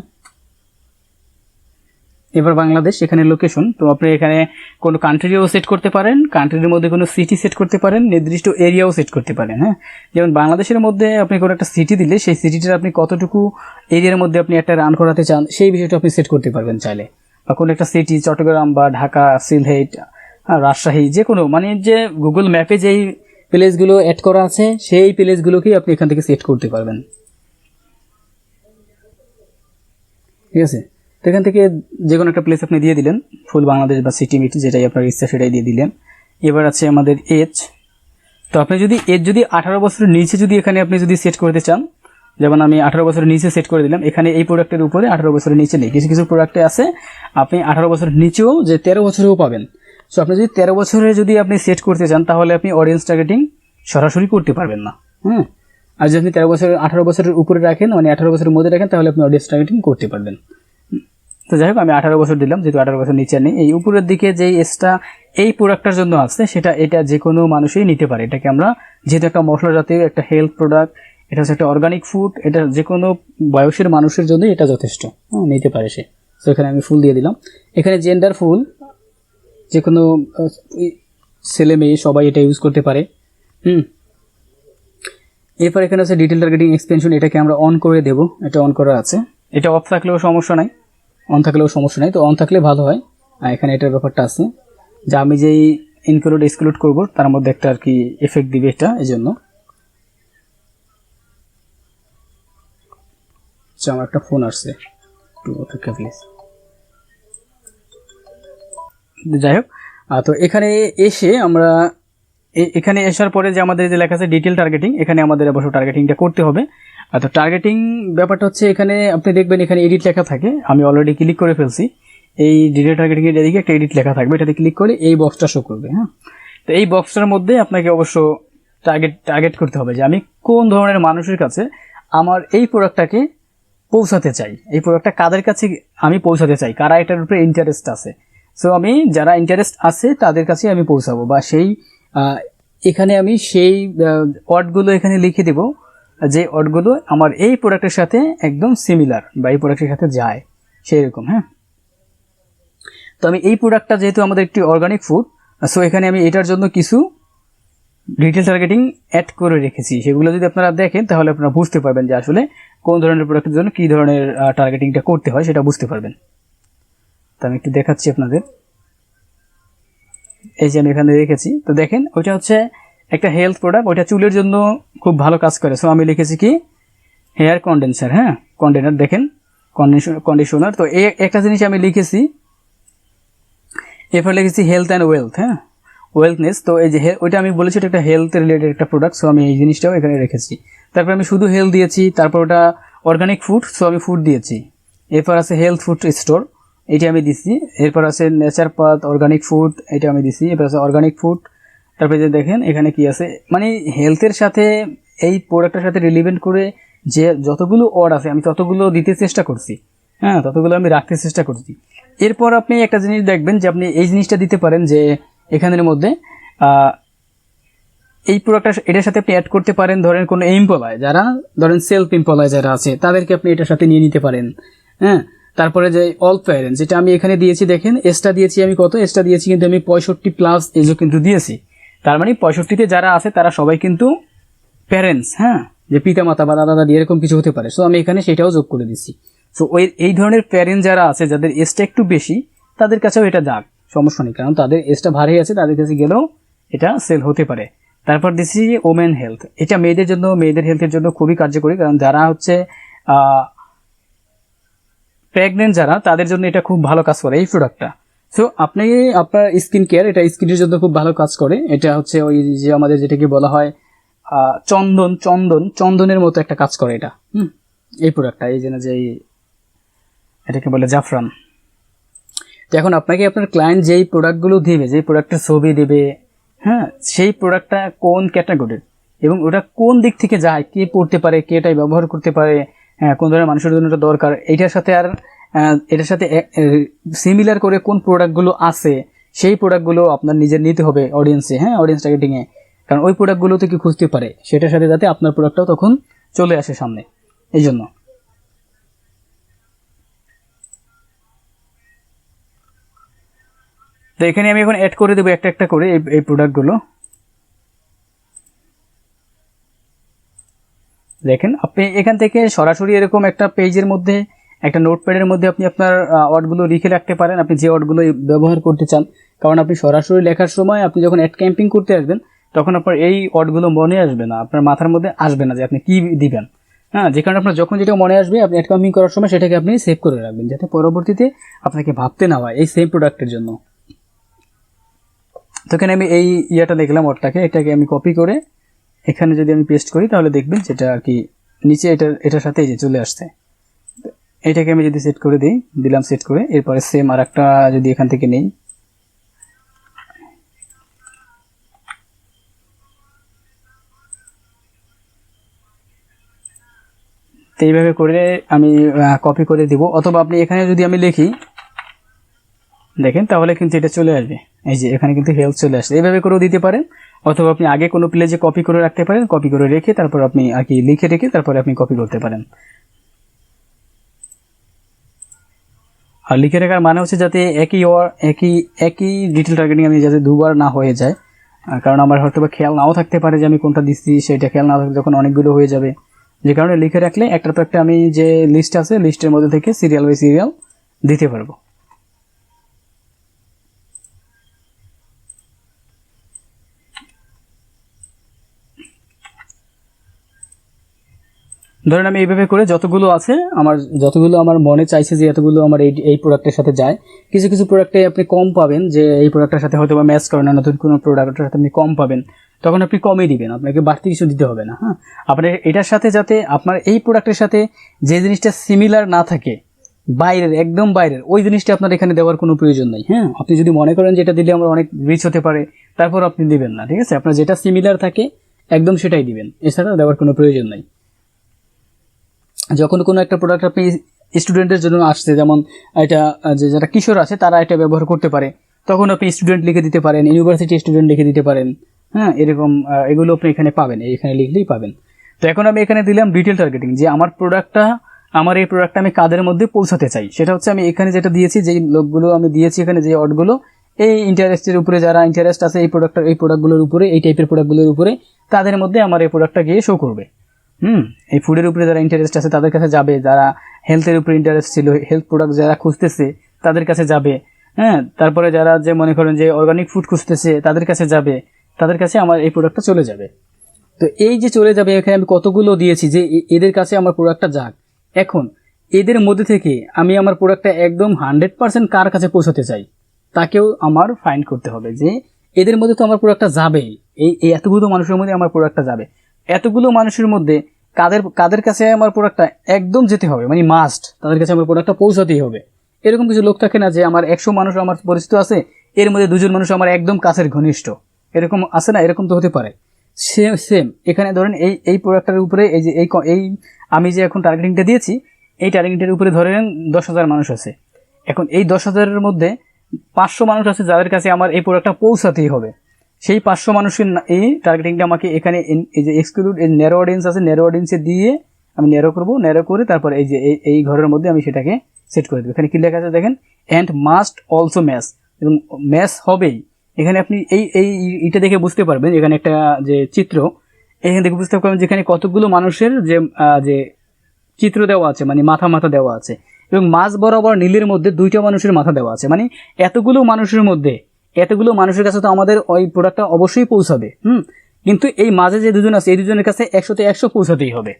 এবার বাংলাদেশ, এখানে লোকেশন, তো আপনি এখানে কোনো কান্ট্রিও সেট করতে পারেন, কান্ট্রির মধ্যে কোনো সিটি সেট করতে পারেন, নির্দিষ্ট এরিয়াও সেট করতে পারেন। হ্যাঁ, যেমন বাংলাদেশের মধ্যে আপনি কোনো একটা সিটি দিলে সেই সিটিটার আপনি কতটুকু এরিয়ার মধ্যে আপনি একটা রান করাতে চান সেই বিষয়টা আপনি সেট করতে পারবেন চাইলে। বা কোনো একটা সিটি চট্টগ্রাম বা ঢাকা, সিলহেট, রাজশাহী, যে কোনো মানে যে গুগল ম্যাপে যেই প্লেসগুলো অ্যাড করা আছে সেই প্লেসগুলোকেই আপনি এখান থেকে সেট করতে পারবেন। ঠিক আছে, তো এখান থেকে যে কোনো একটা প্লেস আপনি দিয়ে দিলেন, ফুল বাংলাদেশ বা সিটি মিটি যেটাই আপনার ইচ্ছা সেটাই দিয়ে দিলেন। এবার আছে আমাদের এজ, তো আপনি যদি এজ যদি 18 বছরের নিচে যদি এখানে আপনি যদি সেট করতে চান, যেমন আমি 18 বছরের নিচে সেট করে দিলাম। এখানে এই প্রোডাক্টের উপরে 18 বছরের নিচে নেই, কিছু কিছু প্রোডাক্টে আছে আপনি 18 বছরের নিচেও যে 13 বছরেও পাবেন। সো আপনি যদি 13 বছরে যদি আপনি সেট করতে চান তাহলে আপনি অডিয়েন্স টার্গেটিং সরাসরি করতে পারবেন না। আর যদি আপনি 18 বছরের উপরে রাখেন মানে 18 বছরের মধ্যে রাখেন তাহলে আপনি অডিয়েন্স টার্গেটিং করতে পারবেন। তো যাই হোক আমি 18 বছর দিলাম, যেহেতু 18 বছর নিচে নেই। এই উপরের দিকে যেই এজটা এই প্রোডাক্টটার জন্য আছে এটা যে কোনো মানুষই নিতে পারে। এটাকে আমরা যেহেতু একটা মশলা জাতীয় একটা হেলথ প্রোডাক্ট, এটা হচ্ছে একটা অর্গানিক ফুড, এটা যে কোনো বয়সের মানুষের জন্য এটা যথেষ্ট, নিতে পারে সে। তো এখানে আমি ফুল দিয়ে দিলাম। এখানে জেন্ডার ফুল, যে কোনো ছেলে মেয়ে সবাই এটা ইউজ করতে পারে। এরপর এখানে আছে ডিটেল টার্গেটিং এক্সপেনশন, এটাকে আমরা অন করে দেব, এটা অন করা আছে। এটা অফ থাকলেও সমস্যা নাই, অন থাকলেও সমস্যা নাই, তো অন থাকলে ভালো হয়। আর এখানে এটার ব্যাপারটা আছে যে আমি যেই ইনক্লুড এক্সক্লুড করব তার মধ্যে একটা আর কি এফেক্ট দিবে এটা, এই জন্য। আচ্ছা, আমার একটা ফোন আসছে, একটু অপেক্ষা প্লিজ। যাই হোক, তো এখানে এসে আমরা এখানে আসার পরে যে আমাদের যে লেখা আছে ডিটেল টার্গেটিং, এখানে আমাদের অবশ্য টার্গেটিংটা করতে হবে। তো টার্গেটিং ব্যাপারটা হচ্ছে এখানে আপনি দেখবেন এখানে এডিট লেখা থাকে, আমি অলরেডি ক্লিক করে ফেলছি। এই ডিটেল টার্গেটিং এর এদিকে একটা এডিট লেখা থাকবে, এটাতে ক্লিক করে এই বক্সটা শো করবে। হ্যাঁ, তো এই বক্সটার মধ্যে আপনাকে অবশ্য টার্গেট করতে হবে যে আমি কোন ধরনের মানুষের কাছে আমার এই প্রোডাক্টটাকে পৌঁছাতে চাই, এই প্রোডাক্টটা কাদের কাছে আমি পৌঁছাতে চাই, কারা এটার উপরে ইন্টারেস্ট আছে। সো আমি যারা ইন্টারেস্ট আছে তাদের কাছে আমি পৌঁছাবো, বা সেই এখানে আমি সেই ওয়ার্ডগুলো এখানে লিখে দেব যে ওয়ার্ডগুলো আমার এই প্রোডাক্টের সাথে একদম সিমিলার বা এই প্রোডাক্টের সাথে যায় সেই রকম। হ্যাঁ, তো আমি এই প্রোডাক্টটা যেহেতু আমাদের একটি অর্গানিক ফুড, সো এখানে আমি এটার জন্য কিছু ডিটেল টার্গেটিং অ্যাড করে রেখেছি, সেগুলো যদি আপনারা দেখেন তাহলে আপনারা বুঝতে পারবেন যে আসলে কোন ধরনের প্রোডাক্টের জন্য কী ধরনের টার্গেটিংটা করতে হয় সেটা বুঝতে পারবেন। তো আমি একটু দেখাচ্ছি আপনাদের, এই যে আমি এখানে রেখেছি। তো দেখেন ওইটা হচ্ছে একটা হেলথ প্রোডাক্ট, ওইটা চুলের জন্য খুব ভালো কাজ করে। সো আমি লিখেছি কি হেয়ার কন্ডেন্সার, হ্যাঁ কন্ডেনার, দেখেন কন্ডিশনার। তো এই একটা জিনিস আমি লিখেছি, এরপর লিখেছি হেলথ অ্যান্ড ওয়েলথ, হ্যাঁ ওয়েলথনেস। তো এই যে ওইটা আমি বলেছি এটা একটা হেলথ রিলেটেড একটা প্রোডাক্ট, সো আমি এই জিনিসটাও এখানে রেখেছি। তারপর আমি শুধু হেলথ দিয়েছি, তারপর ওটা অর্গানিক ফুড, সো আমি ফুড দিয়েছি। এরপর আছে হেলথ ফুড স্টোর, এটি আমি দিছি। এরপর আছে নেচার পাথ অর্গানিক ফুড, এটা আমি দিছি। এরপর আছে অর্গানিক ফুড। তারপরে যে দেখেন এখানে কি আছে, মানে হেলথের সাথে এই প্রোডাক্টের সাথে রিলেভেন্ট করে যে যতগুলো ওয়ার্ড আছে আমি ততগুলো দিতে চেষ্টা করছি, হ্যাঁ ততগুলো আমি রাখতে চেষ্টা করছি। এরপর আপনি একটা জিনিস দেখবেন যে আপনি এই জিনিসটা দিতে পারেন যে এখানের মধ্যে এই প্রোডাক্টটা এটার সাথে আপনি অ্যাড করতে পারেন, ধরেন কোনো এমপ্লয় যারা ধরেন সেলফ এমপ্লয় যারা আছে তাদেরকে আপনি এটার সাথে নিয়ে নিতে পারেন। হ্যাঁ, তারপরে যে অল প্যারেন্টস, যেটা আমি এখানে দিয়েছি দেখেন, এসটা দিয়েছি আমি কত, এসটা দিয়েছি কিন্তু আমি 65+ এজও কিন্তু দিয়েছি। তার মানে 65-তে যারা আছে তারা সবাই কিন্তু প্যারেন্টস, হ্যাঁ, যে পিতা মাতা বা দাদা দাদি এরকম কিছু হতে পারে। সো আমি এখানে সেটাও যোগ করে দিচ্ছি। সো এই ধরনের প্যারেন্ট যারা আছে যাদের এজটা একটু বেশি, তাদের কাছেও এটা যাক, সমস্যা নেই, কারণ তাদের এজটা ভারী আছে, তাদের কাছে গেলেও এটা সেল হতে পারে। তারপর দিচ্ছি ওমেন হেলথ, এটা মেয়েদের জন্য, মেয়েদের হেলথের জন্য খুবই কার্যকরী, কারণ যারা হচ্ছে প্রেগনেন্ট যারা, তাদের জন্য এটা খুব ভালো কাজ করে এই প্রোডাক্টটা। সো আপনি আপনার স্কিন কেয়ার, এটা স্কিনের জন্য খুব ভালো কাজ করে। এটা হচ্ছে ওই যে আমাদের যেটাকে বলা হয় চন্দনের মতো একটা কাজ করে এটা। এই প্রোডাক্টটা, এই যে এটাকে বলে জাফরান। তো এখন আপনাকে আপনার ক্লায়েন্ট যেই প্রোডাক্টগুলো দিবে, যেই প্রোডাক্টের ছবি দেবে, হ্যাঁ, সেই প্রোডাক্টটা কোন ক্যাটাগরির এবং ওটা কোন দিক থেকে যায়, কে পড়তে পারে, কে এটাই ব্যবহার করতে পারে, হ্যাঁ, কোন ধরনের মানুষের জন্য এটা দরকার, এটার সাথে আর এটার সাথে সিমিলার করে কোন প্রোডাক্টগুলো আছে, সেই প্রোডাক্টগুলো আপনার নিজের নিতে হবে অডিয়েন্সে, হ্যাঁ, অডিয়েন্স টার্গেটিংয়ে। কারণ ওই প্রোডাক্টগুলো থেকে খুঁজতে পারে, সেটার সাথে যাতে আপনার প্রোডাক্টটাও তখন চলে আসে সামনে, এই জন্য। তো এখানে আমি এখন অ্যাড করে দেবো একটা একটা করে এই প্রোডাক্টগুলো। দেখেন আপনি এখান থেকে সরাসরি এরকম একটা পেজের মধ্যে, একটা নোটপ্যাডের মধ্যে আপনি আপনার ওয়ার্ডগুলো লিখে রাখতে পারেন, আপনি যে ওয়ার্ডগুলো ব্যবহার করতে চান। কারণ আপনি সরাসরি লেখার সময় আপনি যখন অ্যাড ক্যাম্পিং করতে আসবেন, তখন আপনার এই ওয়ার্ডগুলো মনে আসবে না, আপনার মাথার মধ্যে আসবে না যে আপনি কি দিবেন। হ্যাঁ, যে কারণে আপনার যখন যেটা মনে আসবে, আপনি অ্যাড ক্যাম্পিং করার সময় সেটাকে আপনি সেভ করে রাখবেন, যাতে পরবর্তীতে আপনাকে ভাবতে না হয় এই সেম প্রোডাক্টের জন্য। তো এখানে আমি এই ইয়েটা লিখলাম ওয়ার্ডটাকে, এটাকে আমি কপি করে এখানে যদি আমি পেস্ট করি, তাহলে দেখবেন যেটা আর কি নিচে এটার সাথে এই যে চলে আসছে। এটাকে আমি যদি সেট করে দিই, দিলাম সেট করে, এরপরে সেম আর একটা যদি এখান থেকে নেই, তো এইভাবে করে আমি কপি করে দিব। অথবা আপনি এখানে যদি আমি লিখি, দেখেন তাহলে কিন্তু এটা চলে আসবে, এই যে এখানে কিন্তু হেল্প চলে আসছে। এইভাবে করেও দিতে পারেন, অথবা আপনি আগে কোনো পেজে কপি করে রাখতে পারেন, কপি করে রেখে তারপর আপনি আর কি লিখে রেখে তারপরে আপনি কপি করতে পারেন। আর লিখে রাখার মানে হচ্ছে যাতে একই ডিটেল টার্গেটিং আমি যাতে দুবার না হয়ে যায়। কারণ আমার হয়তো বা খেয়াল নাও থাকতে পারে যে আমি কোনটা দিচ্ছি, সেটা খেয়াল না থাকলে যখন অনেকগুলো হয়ে যাবে, যে কারণে লিখে রাখলে একটার পর একটা আমি যে লিস্ট আছে, লিস্টের মধ্যে থেকে সিরিয়াল বাই সিরিয়াল দিতে পারবো। ধরেন আমি এইভাবে করে যতগুলো আছে, যতগুলো আমার মনে চাইছে যে এতগুলো আমার এই প্রোডাক্টের সাথে যায়। কিছু কিছু প্রোডাক্টে আপনি কম পাবেন, যে এই প্রোডাক্টের সাথে হয়তো বা ম্যাচ করে না, নতুন কোনো প্রোডাক্টের সাথে আপনি কম পাবেন, তখন আপনি কমই দিবেন, আপনাকে বাড়তি কিছু দিতে হবে না। হ্যাঁ, আপনার এটার সাথে যাতে আপনার এই প্রোডাক্টের সাথে যে জিনিসটা সিমিলার না থাকে, বাইরের, একদম বাইরের, ওই জিনিসটা আপনার এখানে দেওয়ার কোনো প্রয়োজন নেই। হ্যাঁ, আপনি যদি মনে করেন যে এটা দিলে আমার অনেক রিচ হতে পারে, তারপর আপনি দিবেন না, ঠিক আছে? আপনার যেটা সিমিলার থাকে একদম সেটাই দিবেন, এছাড়া দেওয়ার কোনো প্রয়োজন নেই। যখন কোনো একটা প্রোডাক্ট আপনি স্টুডেন্টের জন্য আসছে, যেমন এটা যে যারা কিশোর আছে তারা এটা ব্যবহার করতে পারে, তখন আপনি স্টুডেন্ট লিখে দিতে পারেন, ইউনিভার্সিটি স্টুডেন্ট লিখে দিতে পারেন। হ্যাঁ, এরকম এগুলো আপনি এখানে পাবেন, এখানে লিখলেই পাবেন। তো এখন আমি এখানে দিলাম ডিটেল টার্গেটিং, যে আমার এই প্রোডাক্টটা আমি কাদের মধ্যে পৌঁছাতে চাই। সেটা হচ্ছে আমি এখানে যেটা দিয়েছি, যেই লোকগুলো আমি দিয়েছি এখানে, যে ওয়ার্ডগুলো এই ইন্টারেস্টের উপরে, যারা ইন্টারেস্ট আছে এই প্রোডাক্টগুলোর উপরে, এই টাইপের প্রোডাক্টগুলোর উপরে, তাদের মধ্যে আমার এই প্রোডাক্টটা গিয়ে শো করবে। এই ফুডের উপরে যারা ইন্টারেস্ট আছে তাদের কাছে যাবে, যারা হেলথের উপরে ইন্টারেস্ট ছিল, হেলথ প্রোডাক্ট যারা খুঁজতেছে তাদের কাছে যাবে। হ্যাঁ, তারপরে যারা যে মনে করেন যে অর্গানিক ফুড খুঁজতেছে তাদের কাছে যাবে, তাদের কাছে আমার এই প্রোডাক্টটা চলে যাবে। তো এই যে চলে যাবে, এখানে আমি কতগুলো দিয়েছি যে এদের কাছে আমার প্রোডাক্টটা যাক। এখন এদের মধ্যে থেকে আমি আমার প্রোডাক্টটা একদম 100% কার কাছে পৌঁছাতে চাই, তাকেও আমার ফাইন্ড করতে হবে, যে এদের মধ্যে তো আমার প্রোডাক্টটা যাবেই, এই এতগুলো মানুষের মধ্যে আমার প্রোডাক্টটা যাবে। এতগুলো মানুষের মধ্যে কাদের কাছে আমার প্রোডাক্টটা একদম যেতে হবে, মানে মাস্ট, তাদের কাছে আমার প্রোডাক্টটা পৌঁছাতেই হবে। এরকম কিছু লোক থাকে না যে আমার 100 মানুষ আমার পরিচিত আছে, এর মধ্যে 2 জন মানুষ আমার একদম কাছের ঘনিষ্ঠ, এরকম আছে না? এরকম তো হতে পারে। সেম এখানে ধরেন এই প্রোডাক্টের উপরে এই আমি যে এখন টার্গেটিংটা দিয়েছি, এই টার্গেটিংটার উপরে ধরেন 10,000 মানুষ আছে। এখন এই 10,000-এর মধ্যে 500 মানুষ আছে যাদের কাছে আমার এই প্রোডাক্টটা পৌঁছাতেই হবে। সেই 500 মানুষের এই টার্গেটিংটা আমাকে এখানে এই যে এক্সক্লুড এই ন্যারো অডিয়েন্স আছে, ন্যারো অডিয়েন্সে দিয়ে আমি ন্যারো করব, ন্যারো করে তারপর এই যে এই ঘরের মধ্যে আমি সেটাকে সেট করে দেবো। এখানে কি লেখা আছে দেখেন, অ্যান্ড মাস্ট অলসো ম্যাচ, এবং ম্যাচ হবেই। এখানে আপনি এইটা দেখে বুঝতে পারবেন, এখানে একটা যে চিত্র, এখানে দেখে বুঝতে পারবেন যেখানে কতগুলো মানুষের যে চিত্র দেওয়া আছে, মানে মাথা দেওয়া আছে, এবং মাঝ বরাবর নীলের মধ্যে 2টা মানুষের মাথা দেওয়া আছে। মানে এতগুলো মানুষের কাছে তো আমাদের ওই প্রোডাক্টটা অবশ্যই পৌঁছাবে। কিন্তু এই মাঝে যে দুজন আছে, এই দুজনের কাছে 100তে 100 পৌঁছাতেই হবে,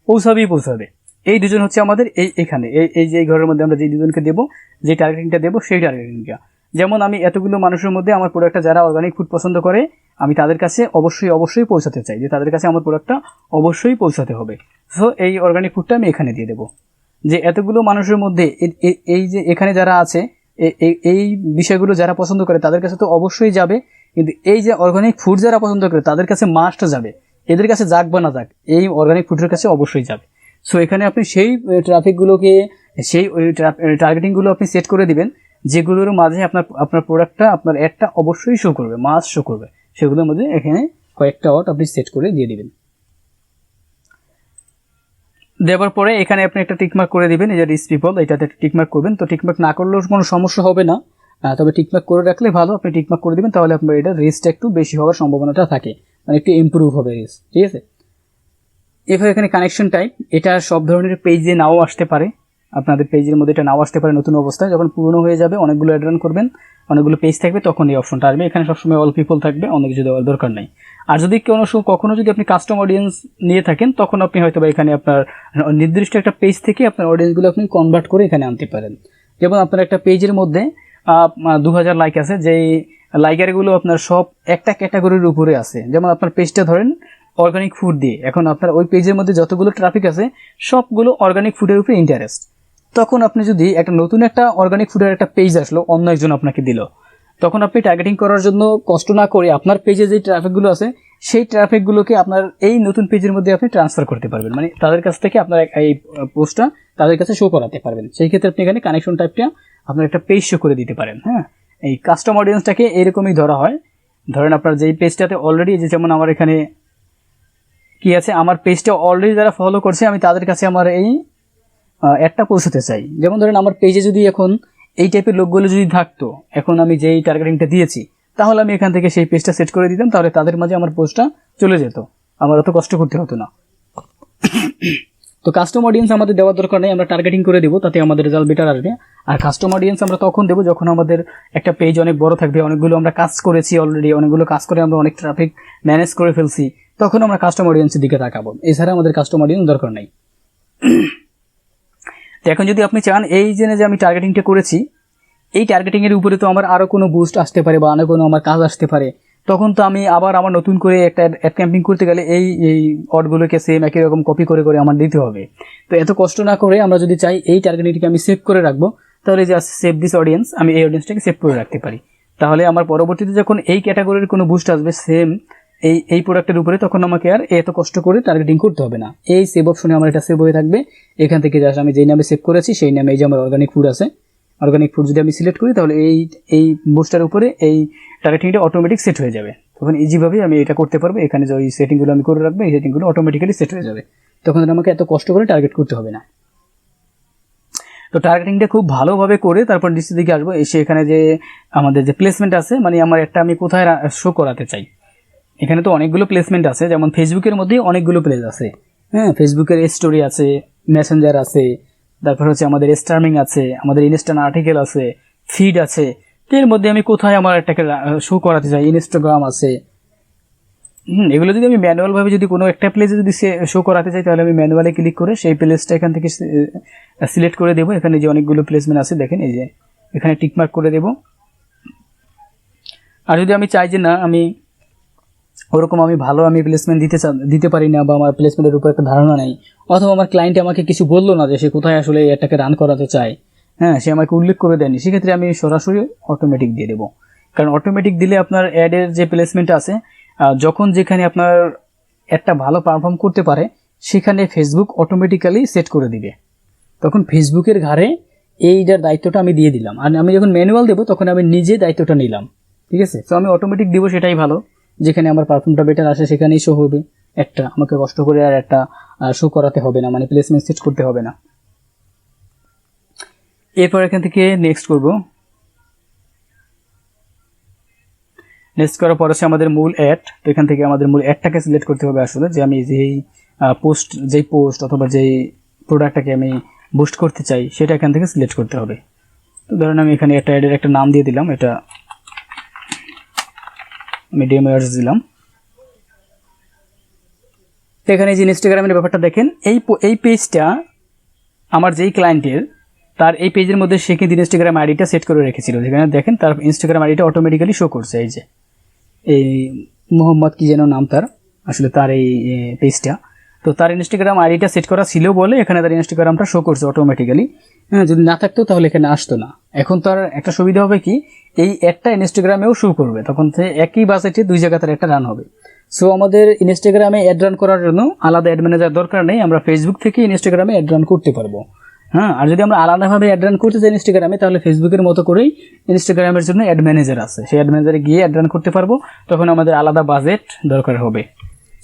পৌঁছাবে। এই দুজন হচ্ছে আমাদের এখানে এই যে ঘরের মধ্যে আমরা যে দুজনকে দেবো, যে টার্গেটিংটা দেবো, সেই টার্গেটিংটা। যেমন আমি এতগুলো মানুষের মধ্যে আমার প্রোডাক্টটা যারা অর্গানিক ফুড পছন্দ করে, আমি তাদের কাছে অবশ্যই পৌঁছাতে চাই, যে তাদের কাছে আমার প্রোডাক্টটা অবশ্যই পৌঁছাতে হবে। সো এই অর্গানিক ফুডটা আমি এখানে দিয়ে দেবো, যে এতগুলো মানুষের মধ্যে এই যে এখানে যারা আছে, এই বিষয়গুলো যারা পছন্দ করে তাদের কাছে তো অবশ্যই যাবে, কিন্তু এই যে অর্গানিক ফুড যারা পছন্দ করে তাদের কাছে মাস্ট যাবে। এদের কাছে যাক বা না যাক, এই অর্গানিক ফুডের কাছে অবশ্যই যাবে। সো এখানে আপনি সেই ট্রাফিকগুলোকে, সেই টার্গেটিংগুলো আপনি সেট করে দিবেন, যেগুলোর মাঝে আপনার প্রোডাক্টটা, আপনার অ্যাডটা অবশ্যই শো করবে, মাস্ট শো করবে। সেগুলোর মধ্যে এখানে কয়েকটা ওয়ার্ড আপনি সেট করে দিয়ে দিবেন। দেওয়ার পরে এখানে আপনি একটা টিকমার্ক করে দিবেন, এই যে রিচ পিপল, এটাতে টিকমার্ক করবেন। তো টিকমার্ক না করলেও কোনো সমস্যা হবে না, তবে টিকমার্ক করে রাখলে ভালো। আপনি টিকমার্ক করে দিবেন, তাহলে আপনার এটা রিচটা একটু বেশি হওয়ার সম্ভাবনাটা থাকে, মানে একটু ইমপ্রুভ হবে রিচ, ঠিক আছে। এবার এখানে কানেকশন টাইপ, এটা সব ধরনের পেজে নাও আসতে পারে, আপনাদের পেজের মধ্যে এটা নাও আসতে পারে নতুন অবস্থায়। যখন পুরনো হয়ে যাবে, অনেকগুলো অ্যাড রান করবেন, অনেকগুলো পেজ থাকবে, তখন এই অপশনটা আসবে। এখানে সবসময় অল পিপল থাকবে, অনেক কিছু দেওয়ার দরকার নেই। আর যদি কখনো যদি আপনি কাস্টম অডিয়েন্স নিয়ে থাকেন, তখন আপনি হয়তো বা এখানে আপনার নির্দিষ্ট একটা পেজ থেকে আপনার অডিয়েন্সগুলো আপনি কনভার্ট করে এখানে আনতে পারেন। যেমন আপনার একটা পেজের মধ্যে 2000 লাইক আছে, যেই লাইকারগুলো আপনার সব একটা ক্যাটাগরির উপরে আছে। যেমন আপনার পেজটা ধরেন অর্গানিক ফুড দিয়ে, এখন আপনার ওই পেজের মধ্যে যতগুলো ট্রাফিক আছে সবগুলো অর্গানিক ফুডের উপরে ইন্টারেস্ট। তখন আপনি যদি নতুন একটা অর্গানিক ফুডের একটা পেজ আসলো, অন্য একজন আপনাকে দিল, তখন আপনি টার্গেটিং করার জন্য কষ্ট না করে আপনার পেজে যে ট্রাফিকগুলো আছে, সেই ট্রাফিকগুলোকে আপনার এই নতুন পেজের মধ্যে আপনি ট্রান্সফার করতে পারবেন, মানে তাদের কাছ থেকে আপনার এই পোস্টটা তাদের কাছে শো করাতে পারবেন। সেই ক্ষেত্রে আপনি এখানে কানেকশন টাইপটা আপনার একটা পেজ শো করে দিতে পারেন। হ্যাঁ, এই কাস্টম অডিয়েন্সটাকে এরকমই ধরা হয়। ধরেন আপনার যেই পেজটাতে অলরেডি, যেমন আমার এখানে কি আছে, আমার পেজটা অলরেডি যারা ফলো করছে, আমি তাদের কাছে আমার এই অ্যাডটা পৌঁছাতে চাই। যেমন ধরেন আমার পেজে যদি এখন এই টাইপের লোকগুলো যদি থাকতো, এখন আমি যেই টার্গেটিংটা দিয়েছি, তাহলে আমি এখান থেকে সেই পেজটা সেট করে দিতাম, তাহলে তাদের মাঝে আমার পোস্টটা চলে যেত, আমার অত কষ্ট করতে হতো না। তো কাস্টম অডিয়েন্স আমাদের দেওয়ার দরকার নেই, আমরা টার্গেটিং করে দেবো, তাতে আমাদের রেজাল্ট বেটার আসবে। আর কাস্টম অডিয়েন্স আমরা তখন দেবো যখন আমাদের একটা পেজ অনেক বড় থাকবে, অনেকগুলো আমরা কাজ করেছি অলরেডি, অনেকগুলো কাজ করে আমরা অনেক ট্রাফিক ম্যানেজ করে ফেলছি, তখন আমরা কাস্টম অডিয়েন্সের দিকে তাকাবো। এছাড়া আমাদের কাস্টম অডিয়েন্স দরকার নেই। তো এখন যদি আপনি চান এই যে আমি টার্গেটিংটা করেছি, এই টার্গেটিংয়ের উপরে তো আমার আরও কোনো বুস্ট আসতে পারে বা আরও কোনো আমার কাজ আসতে পারে, তখন তো আমি আবার আমার নতুন করে একটা অ্যাড ক্যাম্পিং করতে গেলে এই অডগুলোকে সেম একই রকম কপি করে আমার দিতে হবে। তো এত কষ্ট না করে আমরা যদি চাই এই টার্গেটিংটাকে আমি সেভ করে রাখবো, তাহলে যে সেভ দিস অডিয়েন্স, আমি এই অডিয়েন্সটাকে সেভ করে রাখতে পারি। তাহলে আমার পরবর্তীতে যখন এই ক্যাটাগরির কোনো বুস্ট আসবে সেম এই প্রোডাক্টের উপরে, তখন আমাকে আর এত কষ্ট করে টার্গেটিং করতে হবে না। এই সেভ অপশনে আমার এটা সেভ হয়ে থাকবে। এখান থেকে জাস্ট আমি যেই নামে সেভ করেছি সেই নামে, এই যে আমার অর্গানিক ফুড আছে, অর্গানিক ফুড যদি আমি সিলেক্ট করি, তাহলে এই বুস্টার উপরে এই টার্গেটিংটা অটোমেটিক সেট হয়ে যাবে। তখন ইজিভাবেই আমি এটা করতে পারবো। এখানে যে ওই সেটিংগুলো আমি করে রাখবো, এই সেটিংগুলো অটোমেটিক্যালি সেট হয়ে যাবে, তখন আমাকে এত কষ্ট করে টার্গেট করতে হবে না। তো টার্গেটিংটা খুব ভালোভাবে করে তারপর নিচের দিকে আসবো, এসে এখানে যে আমাদের যে প্লেসমেন্ট আছে, মানে আমার একটা আমি কোথায় শো করাতে চাই, এখানে তো অনেকগুলো প্লেসমেন্ট আছে। যেমন ফেসবুকের মধ্যেই অনেকগুলো প্লেস আছে। হ্যাঁ, ফেসবুকের স্টোরি আছে, মেসেঞ্জার আছে, তারপর হচ্ছে আমাদের স্টার্মিং আছে, আমাদের ইনস্ট্যান্ট আর্টিকেল আছে, ফিড আছে। এর মধ্যে আমি কোথায় আমার একটাকে শো করাতে চাই, ইনস্টাগ্রাম আছে। এগুলো যদি আমি ম্যানুয়ালভাবে যদি কোনো একটা প্লেসে যদি শো করাতে চাই, তাহলে আমি ম্যানুয়ালে ক্লিক করে সেই প্লেসটা এখান থেকে সিলেক্ট করে দেবো। এখানে যে অনেকগুলো প্লেসমেন্ট আছে দেখেন, এই যে এখানে টিকমার্ক করে দেবো। আর যদি আমি চাই যে না, আমি ওরকম ভালো প্লেসমেন্ট দিতে পারি না, বা আমার প্লেসমেন্টের উপর একটা ধারণা নেই, অথবা আমার ক্লায়েন্ট আমাকে কিছু বললো না যে সে কোথায় আসলে এটাকে রান করাতে চায়, হ্যাঁ, সে আমাকে উল্লেখ করে দেয়নি, সেক্ষেত্রে আমি সরাসরি অটোমেটিক দিয়ে দেবো। কারণ অটোমেটিক দিলে আপনার অ্যাডের যে প্লেসমেন্ট আছে, যখন যেখানে আপনার একটা ভালো পারফর্ম করতে পারে, সেখানে ফেসবুক অটোমেটিক্যালি সেট করে দিবে। তখন ফেসবুকের ঘাড়ে এইটার দায়িত্বটা আমি দিয়ে দিলাম। আর আমি যখন ম্যানুয়াল দেবো, তখন আমি নিজে দায়িত্বটা নিলাম। ঠিক আছে, তো আমি অটোমেটিক দিব, সেটাই ভালো। যেখানে আমার পারফর্মটা বেটার আসে সেখানেই শো হবে একটা, আমাকে কষ্ট করে আর একটা শো করাতে হবে না, মানে প্লেসমেন্ট সেট করতে হবে না। এরপর এখান থেকে নেক্সট করব। নেক্সট করার পর হচ্ছে আমাদের মূল অ্যাড। তো এখান থেকে আমাদের মূল অ্যাডটাকে সিলেক্ট করতে হবে আসলে, যে আমি যেই পোস্ট অথবা যেই প্রোডাক্টটাকে আমি বুস্ট করতে চাই সেটা এখান থেকে সিলেক্ট করতে হবে। তো ধরেন আমি এখানে একটা অ্যাডের একটা নাম দিয়ে দিলাম, এটা মিডিয়াম অ্যাডস দিলাম। তো এখানে যে ইনস্টাগ্রামের ব্যাপারটা দেখেন, এই পেজটা আমার যেই ক্লায়েন্টের, তার এই পেজের মধ্যে সে কিন্তু ইনস্টাগ্রাম আইডিটা সেট করে রেখেছিল, যেখানে দেখেন তার ইনস্টাগ্রাম আইডিটা অটোমেটিক্যালি শো করছে। এই যে এই মোহাম্মদ কি যেন নাম তার, আসলে তার এই পেজটা, তো তার ইনস্টাগ্রাম আইডিটা সেট করা ছিল বলে এখানে তার ইনস্টাগ্রামটা শো করছে অটোমেটিক্যালি। হ্যাঁ, যদি না থাকতো তাহলে এখানে আসতো না। এখন তার একটা সুবিধা হবে কি, এই অ্যাডটা ইনস্টাগ্রামেও শো করবে, তখন একই বাজেটে দুই জায়গা তার একটা রান হবে। সো আমাদের ইনস্টাগ্রামে অ্যাড রান করার জন্য আলাদা অ্যাড ম্যানেজার দরকার নেই, আমরা ফেসবুক থেকে ইনস্টাগ্রামে অ্যাড রান করতে পারবো। হ্যাঁ, আর যদি আমরা আলাদাভাবে অ্যাড রান করতে চাই ইনস্টাগ্রামে, তাহলে ফেসবুকের মতো করেই ইনস্টাগ্রামের জন্য অ্যাড ম্যানেজার আছে, সেই অ্যাড ম্যানেজারে গিয়ে অ্যাড রান করতে পারবো, তখন আমাদের আলাদা বাজেট দরকার হবে।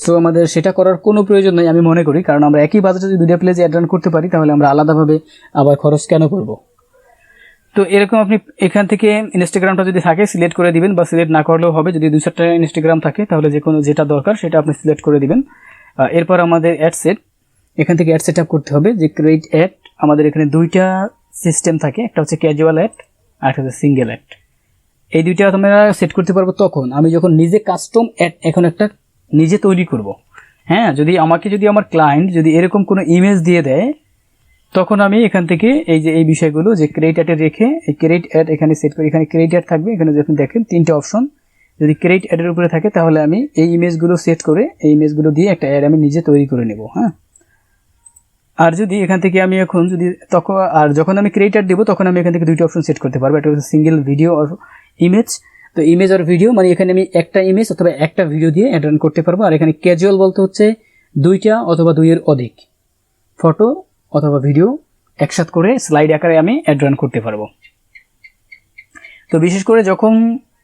সো আমাদের সেটা করার কোনো প্রয়োজন নেই আমি মনে করি, কারণ আমরা একই বাজেটে যদি দুইটা প্লেজে অ্যাড রান করতে পারি তাহলে আমরা আলাদাভাবে আবার খরচ কেন করব। তো এরকম আপনি এখান থেকে ইনস্টাগ্রামটা যদি থাকে সিলেক্ট করে দিবেন, বা সিলেক্ট না করলেও হবে, যদি 2-4টা ইনস্টাগ্রাম থাকে তাহলে যে কোনো যেটা দরকার সেটা আপনি সিলেক্ট করে দিবেন। এরপর আমাদের অ্যাড সেট, এখান থেকে অ্যাড সেট আপ করতে হবে। যে ক্রিয়েট অ্যাড, আমাদের এখানে দুইটা সিস্টেম থাকে, একটা হচ্ছে ক্যাজুয়াল অ্যাড আর একটা হচ্ছে সিঙ্গেল অ্যাড। এই দুইটা আমরা সেট করতে পারবো তখন আমি যখন নিজে কাস্টম অ্যাড এখন একটা নিজে তৈরি করব। হ্যাঁ, যদি আমার ক্লায়েন্ট যদি এরকম কোনো ইমেজ দিয়ে দেয়, তখন আমি এখান থেকে এই যে এই বিষয়গুলো যে ক্রিয়েট অ্যাডে রেখে এই ক্রিয়েট অ্যাড এখানে সেট করি। এখানে ক্রিয়েট অ্যাড থাকবে, এখানে যদি আপনি দেখেন 3টে অপশন, যদি ক্রিয়েট অ্যাডের উপরে থাকে তাহলে আমি এই ইমেজগুলো সেট করে এই ইমেজগুলো দিয়ে একটা অ্যাড আমি নিজে তৈরি করে নেব। হ্যাঁ, আর যদি এখান থেকে আমি এখন যদি তখন আর যখন আমি ক্রিয়েট অ্যাড দেবো তখন আমি এখান থেকে 2টা অপশন সেট করতে পারবো, একটা হচ্ছে সিঙ্গেল ভিডিও আর ইমেজ। তো ইমেজ আর ভিডিও মানে এখানে আমি একটা ইমেজ অথবা একটা ভিডিও দিয়ে অ্যাড রান করতে পারবো। আর এখানে ক্যাজুয়াল বলতে হচ্ছে 2টা অথবা 2-এর অধিক ফটো অথবা ভিডিও একসাথ করে স্লাইড আকারে আমি অ্যাড রান করতে পারবো। তো বিশেষ করে যখন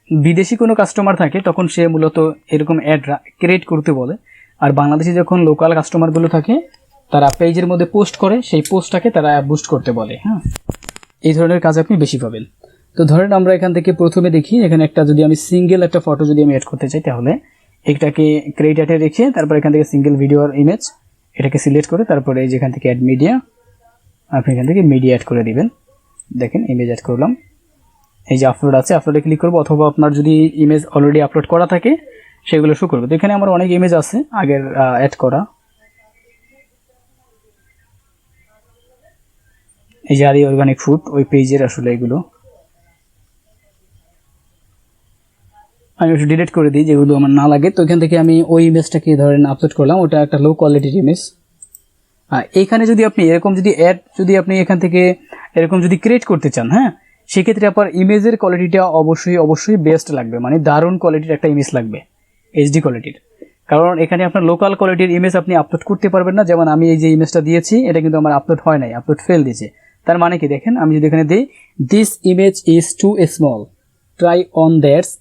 বিদেশি কোনো কাস্টমার থাকে তখন সে মূলত এরকম অ্যাড ক্রিয়েট করতে বলে, আর বাংলাদেশে যখন লোকাল কাস্টমারগুলো থাকে তারা পেজের মধ্যে পোস্ট করে, সেই পোস্টটাকে তারা বুস্ট করতে বলে। হ্যাঁ, এই ধরনের কাজ আপনি বেশি পাবেন। তো ধরেন আমরা এখান থেকে প্রথমে দেখি, এখানে একটা যদি আমি সিঙ্গেল একটা ফটো যদি আমি অ্যাড করতে চাই তাহলে এটাকে ক্রিয়েট অ্যাডে রেখে তারপর এখান থেকে সিঙ্গেল ভিডিও আর ইমেজ এটাকে সিলেক্ট করে তারপরে এই যেখান থেকে অ্যাড মিডিয়া, আপনি এখান থেকে মিডিয়া অ্যাড করে দিবেন। দেখেন ইমেজ অ্যাড করলাম, এই যে আপলোড আছে আপলোডে ক্লিক করবো, অথবা আপনার যদি ইমেজ অলরেডি আপলোড করা থাকে সেগুলো শো করবে। তো এখানে আমার অনেক ইমেজ আছে আগের অ্যাড করা, এই যে আদি অর্গানিক ফুড ওই পেজের আসলে এগুলো আমি একটু ডিলিট করে দিই যেগুলো আমার না লাগে। তো এখান থেকে আমি ওই ইমেজটাকে ধরেন আপলোড করলাম, ওটা একটা লো কোয়ালিটির ইমেজ। এখানে যদি আপনি এরকম যদি অ্যাড যদি আপনি এখান থেকে এরকম যদি ক্রিয়েট করতে চান, হ্যাঁ, সেক্ষেত্রে আপনার ইমেজের কোয়ালিটিটা অবশ্যই বেস্ট লাগবে, মানে দারুণ কোয়ালিটির একটা ইমেজ লাগবে, এইচডি কোয়ালিটির। কারণ এখানে আপনার লোকাল কোয়ালিটির ইমেজ আপনি আপলোড করতে পারবেন না। যেমন আমি এই যে ইমেজটা দিয়েছি এটা কিন্তু আমার আপলোড হয় নাই, আপলোড ফেল দিয়েছে। তার মানে কি দেখেন, আমি যদি এখানে দিই this image is too small, try on that's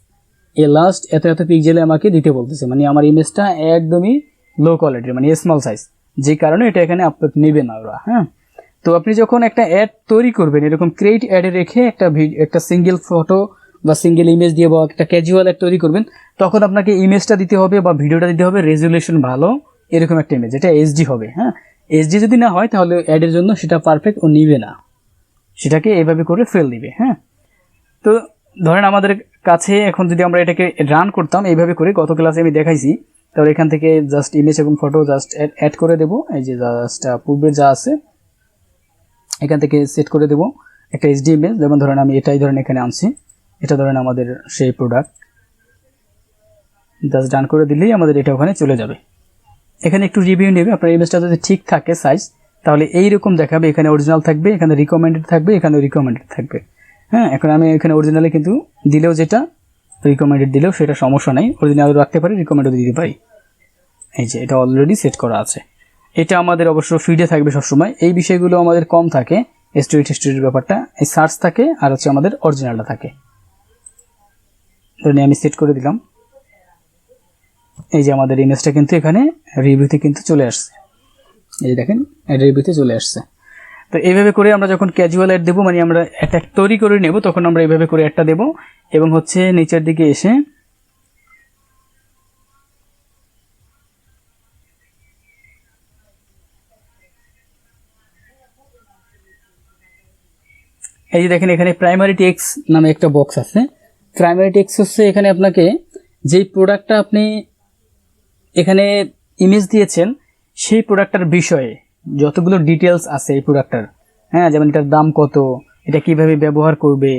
a last এত পিক্সেলে আমাকে দিতে বলতেছে, মানে আমার ইমেজটা একদমই লো কোয়ালিটির, মানে স্মল সাইজ, যে কারণে এটা এখানে আপলোড নেবে না ওরা। হ্যাঁ, তো আপনি যখন একটা অ্যাড তৈরি করবেন এরকম ক্রিয়েট অ্যাডে রেখে একটা সিঙ্গেল ফটো বা সিঙ্গেল ইমেজ দিয়ে বা একটা ক্যাজুয়াল অ্যাড তৈরি করবেন, তখন আপনাকে ইমেজটা দিতে হবে বা ভিডিওটা দিতে হবে রেজুলেশন ভালো এরকম একটা ইমেজ, এটা এইচডি হবে। হ্যাঁ, এইচডি যদি না হয় তাহলে অ্যাডের জন্য সেটা পারফেক্ট ও নিবে না, সেটাকে এভাবে করে ফেল দিবে। হ্যাঁ, তো ধরেন আমাদের কাছে এখন যদি আমরা এটাকে রান করতাম এইভাবে করে, গত ক্লাসে আমি দেখাইছি, তাহলে এখান থেকে জাস্ট ইমেজ এবং ফটো জাস্ট অ্যাড করে দেবো, এই যে জাস্ট পূর্বের যা আছে এখান থেকে সেট করে দেবো একটা এইচডি ইমেজ। যেমন ধরেন আমি এটাই ধরেন এখানে আনছি, এটা ধরেন আমাদের সেই প্রোডাক্ট, জাস্ট ডান করে দিলেই আমাদের এটা ওখানে চলে যাবে। এখানে একটু রিভিউ নেবে, আপনার ইমেজটা যদি ঠিক থাকে সাইজ তাহলে এইরকম দেখাবে, এখানে অরিজিনাল থাকবে, এখানে রিকমেন্ডেড থাকবে, এখানে রিকমেন্ডেড থাকবে। হ্যাঁ, এখন আমি এখানে অরিজিনালে কিন্তু দিলেও যেটা রিকমেন্ডেড দিলেও সেটা সমস্যা নাই, অরিজিনাল রাখতে পারি, রিকমেন্ডেড দিতে পারি। এই যে এটা অলরেডি সেট করা আছে, এটা আমাদের অবশ্য ফিডে থাকবে সবসময়। এই বিষয়গুলো আমাদের কম থাকে, স্টোরির ব্যাপারটা এই সার্চ থাকে আর হচ্ছে আমাদের অরিজিনালটা থাকে। ধরেন আমি সেট করে দিলাম, এই যে আমাদের ইমেজটা কিন্তু এখানে রিভিউতে কিন্তু চলে আসছে, এই যে দেখেন রিভিউতে চলে আসছে। তো এইভাবে করে আমরা যখন ক্যাজুয়াল অ্যাড দেবো, মানে আমরা একটা তৈরি করে নেব, তখন আমরা এইভাবে করে অ্যাডটা দেবো এবং হচ্ছে নিচের দিকে এসে এই যে দেখেন এখানে প্রাইমারি টেক্সট নামে একটা বক্স আছে। প্রাইমারি টেক্সট হচ্ছে এখানে আপনাকে যেই প্রোডাক্টটা আপনি এখানে ইমেজ দিয়েছেন সেই প্রোডাক্টটার বিষয়ে যতগুলো ডিটেলস আছে এই প্রোডাক্টটার, হ্যাঁ, যেমন এটার দাম কত, এটা কিভাবে ব্যবহার করবে,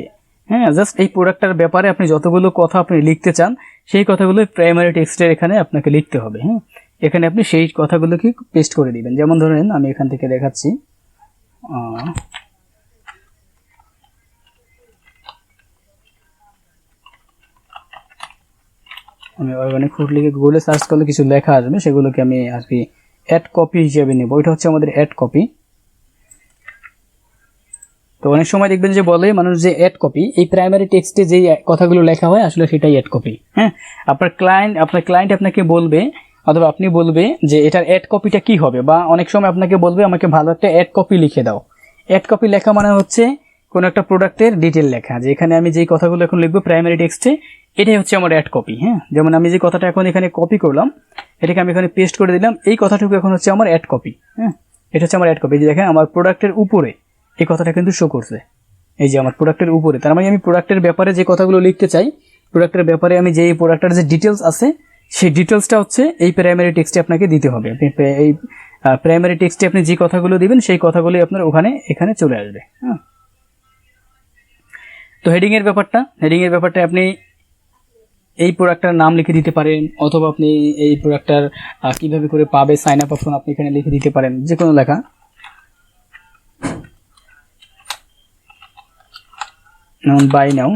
হ্যাঁ, জাস্ট এই প্রোডাক্টটার ব্যাপারে আপনি যতগুলো কথা আপনি লিখতে চান সেই কথাগুলো প্রাইমারি টেক্সটের এখানে আপনাকে লিখতে হবে। হ্যাঁ, এখানে আপনি সেই কথাগুলোকে পেস্ট করে দিবেন। যেমন ধরেন আমি এখান থেকে দেখাচ্ছি, আমি অর্গানিক ফুড লিখে গুগলে সার্চ করলে কিছু লেখা আসবে, সেগুলোকে আমি আর কি অ্যাড কপি হিসেবে নেব। ওইটা হচ্ছে আমাদের অ্যাড কপি। তো অনেক সময় দেখবেন যে বলে মানুষ যে অ্যাড কপি, এই প্রাইমারি টেক্সটে যেই কথাগুলো লেখা হয় আসলে সেটাই অ্যাড কপি। হ্যাঁ, আপনার ক্লায়েন্ট আপনাকে বলবে অথবা আপনি বলবে যে এটার অ্যাড কপিটা কি হবে, বা অনেক সময় আপনাকে বলবে আমাকে ভালো একটা অ্যাড কপি লিখে দাও। অ্যাড কপি লেখা মানে হচ্ছে কোনো একটা প্রোডাক্টের ডিটেল লেখা, যে এখানে আমি যেই কথাগুলো এখন লিখবো প্রাইমারি টেক্সটে, এটাই হচ্ছে আমার অ্যাড কপি। হ্যাঁ, যেমন আমি যে কথাটা এখন এখানে কপি করলাম, এটাকে আমি এখানে পেস্ট করে দিলাম, এই কথাটুকু এখন হচ্ছে আমার অ্যাড কপি। হ্যাঁ, এটা হচ্ছে আমার অ্যাড কপি। যে দেখেন আমার প্রোডাক্টের উপরে এই কথাটা কিন্তু শো করছে, এই যে আমার প্রোডাক্টের উপরে। তার মানে আমি প্রোডাক্টের ব্যাপারে যে কথাগুলো লিখতে চাই, প্রোডাক্টের ব্যাপারে আমি যে প্রোডাক্টের যে ডিটেলস আছে সেই ডিটেলসটা হচ্ছে এই প্রাইমারি টেক্সটে আপনাকে দিতে হবে। আপনি এই প্রাইমারি টেক্সটে আপনি যে কথাগুলো দিবেন সেই কথাগুলোই আপনার এখানে চলে আসবে। হ্যাঁ, তো হেডিংয়ের ব্যাপারটা আপনি এই প্রোডাক্টটার নাম লিখে দিতে পারেন, অথবা আপনি এই প্রোডাক্টটার কিভাবে করে পাবে সাইন আপ অপশন আপনি এখানে লিখে দিতে পারেন, যে কোনো লেখা। যেমন বাই নাও,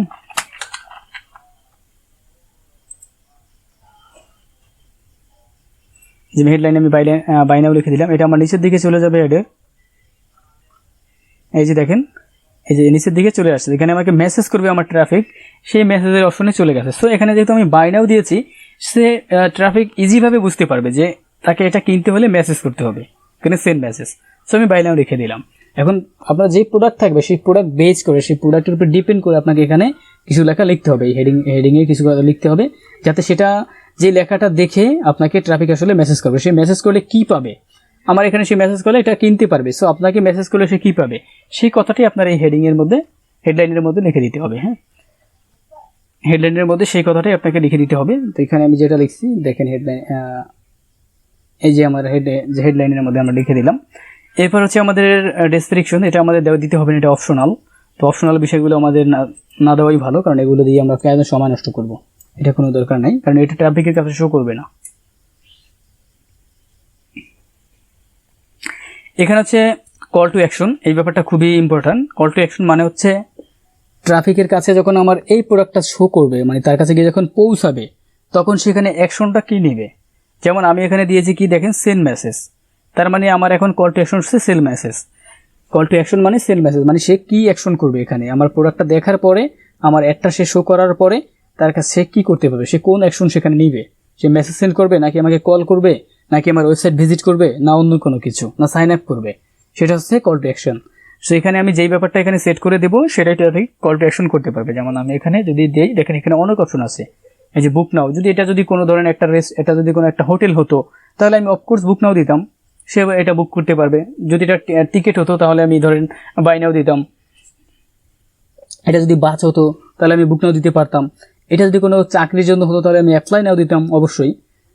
যে হেডলাইনে আমি বাই নাও লিখে দিলাম, এটা আমার নিচের দিকে চলে যাবে হেডের। এই যে দেখেন এই যে নিচের দিকে চলে আসছে, এখানে আমাকে মেসেজ করবে আমার ট্রাফিক, সেই মেসেজের অপশনে চলে গেছে। সো এখানে যেহেতু আমি বাই নাও দিয়েছি, সে ট্রাফিক ইজিভাবে বুঝতে পারবে যে তাকে এটা কিনতে হলে মেসেজ করতে হবে, এখানে সেন্ড মেসেজ। সো আমি বাই নাও লিখে দিলাম। এখন আপনার যে প্রোডাক্ট থাকবে সেই প্রোডাক্ট বেজ করে, সেই প্রোডাক্টের উপর ডিপেন্ড করে আপনাকে এখানে কিছু লেখা লিখতে হবে, এই হেডিংয়ে কিছু লিখতে হবে, যাতে সেটা যে লেখাটা দেখে আপনাকে ট্রাফিক আসলে মেসেজ করবে। সেই মেসেজ করলে কি পাবে, আমার এখানে সে মেসেজ করলে এটা কিনতে পারবে, সো আপনাকে মেসেজ করলে সে কী পাবে সেই কথাটি আপনার এই হেডলাইনের মধ্যে লিখে দিতে হবে। হ্যাঁ, হেডলাইনের মধ্যে সেই কথাটাই আপনাকে লিখে দিতে হবে। তো এখানে আমি যেটা লিখছি দেখেন, হেডলাইন, এই যে আমার হেডলাইনের মধ্যে আমরা লিখে দিলাম। এরপর হচ্ছে আমাদের ডেসক্রিপশন, এটা আমাদের দিতে হবে না, এটা অপশনাল। তো অপশনাল বিষয়গুলো আমাদের না দেওয়াই ভালো, কারণ এগুলো দিয়ে আমরা কেন সময় নষ্ট করব, এটা কোনো দরকার নাই, কারণ এটা ট্রাফিকের কাছে শো করবে না। এখানে হচ্ছে কল টু অ্যাকশন, এই ব্যাপারটা খুবই ইম্পর্ট্যান্ট। কল টু অ্যাকশন মানে হচ্ছে ট্রাফিকের কাছে যখন আমার এই প্রোডাক্টটা শো করবে, মানে তার কাছে গিয়ে যখন পৌঁছাবে, তখন সেখানে অ্যাকশনটা কী নেবে। যেমন আমি এখানে দিয়েছি কি দেখেন, সেন্ড মেসেজ, তার মানে আমার এখন কল টু অ্যাকশন হচ্ছে sale message. Call to action মানে সেল মেসেজ, মানে সে কী অ্যাকশন করবে এখানে আমার প্রোডাক্টটা দেখার পরে, আমার অ্যাডটা সে শো করার পরে তার কাছে সে কী করতে পারবে, সে কোন অ্যাকশন সেখানে নিবে। সে মেসেজ সেন্ড করবে, নাকি আমাকে কল করবে, নাকি আমার ওয়েবসাইট ভিজিট করবে, না অন্য কোনো কিছু, না সাইন আপ করবে, সেটা হচ্ছে কল টু অ্যাকশন। সো এখানে আমি যেই ব্যাপারটা এখানে সেট করে দেবো সেটাই ট্রাফিক কল টু অ্যাকশন করতে পারবে। যেমন আমি এখানে যদি দিই, দেখেন এখানে অনেক অপশন আছে, এই যে বুক নাও, যদি এটা যদি কোনো ধরনের এটা যদি কোনো একটা হোটেল হতো তাহলে আমি অফকোর্স বুক নাও দিতাম, সে এটা বুক করতে পারবে। যদি এটা টিকিট হতো তাহলে আমি ধরেন বাই নাও দিতাম। এটা যদি বাস হতো তাহলে আমি বুক নাও দিতে পারতাম। এটা যদি কোনো চাকরির জন্য হতো তাহলে আমি অ্যাপ্লাই নাও দিতাম অবশ্যই।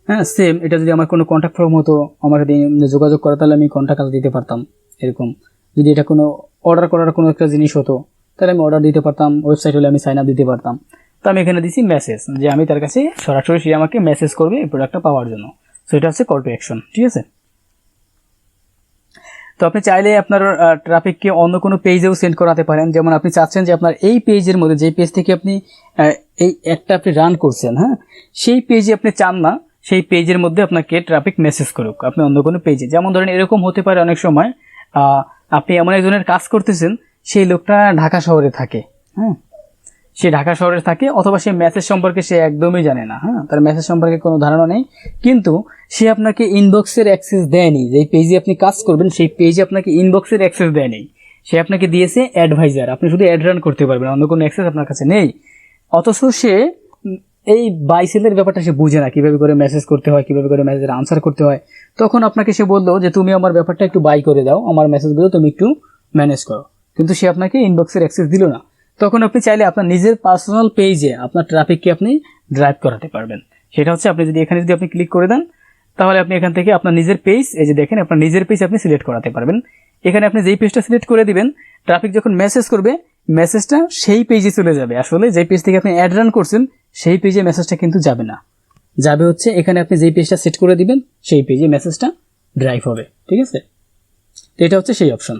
হ্যাঁ, সেম এটা যদি আমার কোনো কন্ট্যাক্ট ফর্ম হতো, আমার সাথে যোগাযোগ করা, তাহলে আমি কন্ট্যাক্ট দিতে পারতাম। এরকম যদি এটা কোনো অর্ডার করার কোনো একটা জিনিস হতো তাহলে আমি অর্ডার দিতে পারতাম, ওয়েবসাইট হলে আমি সাইন আপ দিতে পারতাম। তো আমি এখানে দিচ্ছি মেসেজ, যে আমি তার কাছে সরাসরি সে আমাকে মেসেজ করবে এই প্রোডাক্টটা পাওয়ার জন্য। সো এটা হচ্ছে কল টু অ্যাকশন, ঠিক আছে। তো আপনি চাইলে আপনার ট্রাফিককে অন্য কোনো পেজেও সেন্ড করাতে পারেন। যেমন আপনি চাচ্ছেন যে আপনার এই পেজের মধ্যে, যে পেজ থেকে আপনি এই অ্যাডটা আপনি রান করছেন, হ্যাঁ, সেই পেজে আপনি চান না সেই পেজের মধ্যে আপনাকে ট্রাফিক মেসেজ করুক, আপনি অন্য কোনো পেজে। যেমন ধরেন এরকম হতে পারে অনেক সময় আপনি এমন একজনের কাজ করতেছেন, সেই লোকটা ঢাকা শহরে থাকে, হ্যাঁ, সে ঢাকা শহরে থাকে অথবা সে মেসেজ সম্পর্কে সে একদমই জানে না, হ্যাঁ, তার মেসেজ সম্পর্কে কোনো ধারণা নেই, কিন্তু সে আপনাকে ইনবক্সের অ্যাক্সেস দেয়নি। যেই পেজে আপনি কাজ করবেন সেই পেজে আপনাকে ইনবক্সের অ্যাক্সেস দেয়নি, সে আপনাকে দিয়েছে অ্যাডভাইজার, আপনি শুধু অ্যাড রান করতে পারবেন, অন্য কোনো অ্যাক্সেস আপনার কাছে নেই। অথচ সে এই বাই সেলের ব্যাপারটা সে বুঝে না, কীভাবে করে মেসেজ করতে হয়, কীভাবে করে মেসেজের আনসার করতে হয়। তখন আপনাকে সে বললো যে তুমি আমার ব্যাপারটা একটু বাই করে দাও, আমার মেসেজগুলো তুমি একটু ম্যানেজ করো, কিন্তু সে আপনাকে ইনবক্সের অ্যাক্সেস দিল না। তখন আপনি চাইলে আপনার নিজের পার্সোনাল পেজে আপনার ট্রাফিককে আপনি ড্রাইভ করাতে পারবেন। সেটা হচ্ছে আপনি যদি এখানে যদি আপনি ক্লিক করে দেন, তাহলে আপনি এখান থেকে আপনার নিজের পেজ, এই যে দেখেন আপনার নিজের পেজ আপনি সিলেক্ট করাতে পারবেন। এখানে আপনি যেই পেজটা সিলেক্ট করে দিবেন, ট্রাফিক যখন মেসেজ করবে মেসেজটা সেই পেজে চলে যাবে। আসলে যেই পেজ থেকে আপনি অ্যাড রান করছেন সেই পেজে মেসেজটা কিন্তু যাবে না, যাবে হচ্ছে এখানে আপনি যেই পেজটা সেট করে দিবেন সেই পেজে মেসেজটা ড্রাইভ হবে। ঠিক আছে, তো এটা হচ্ছে সেই অপশন।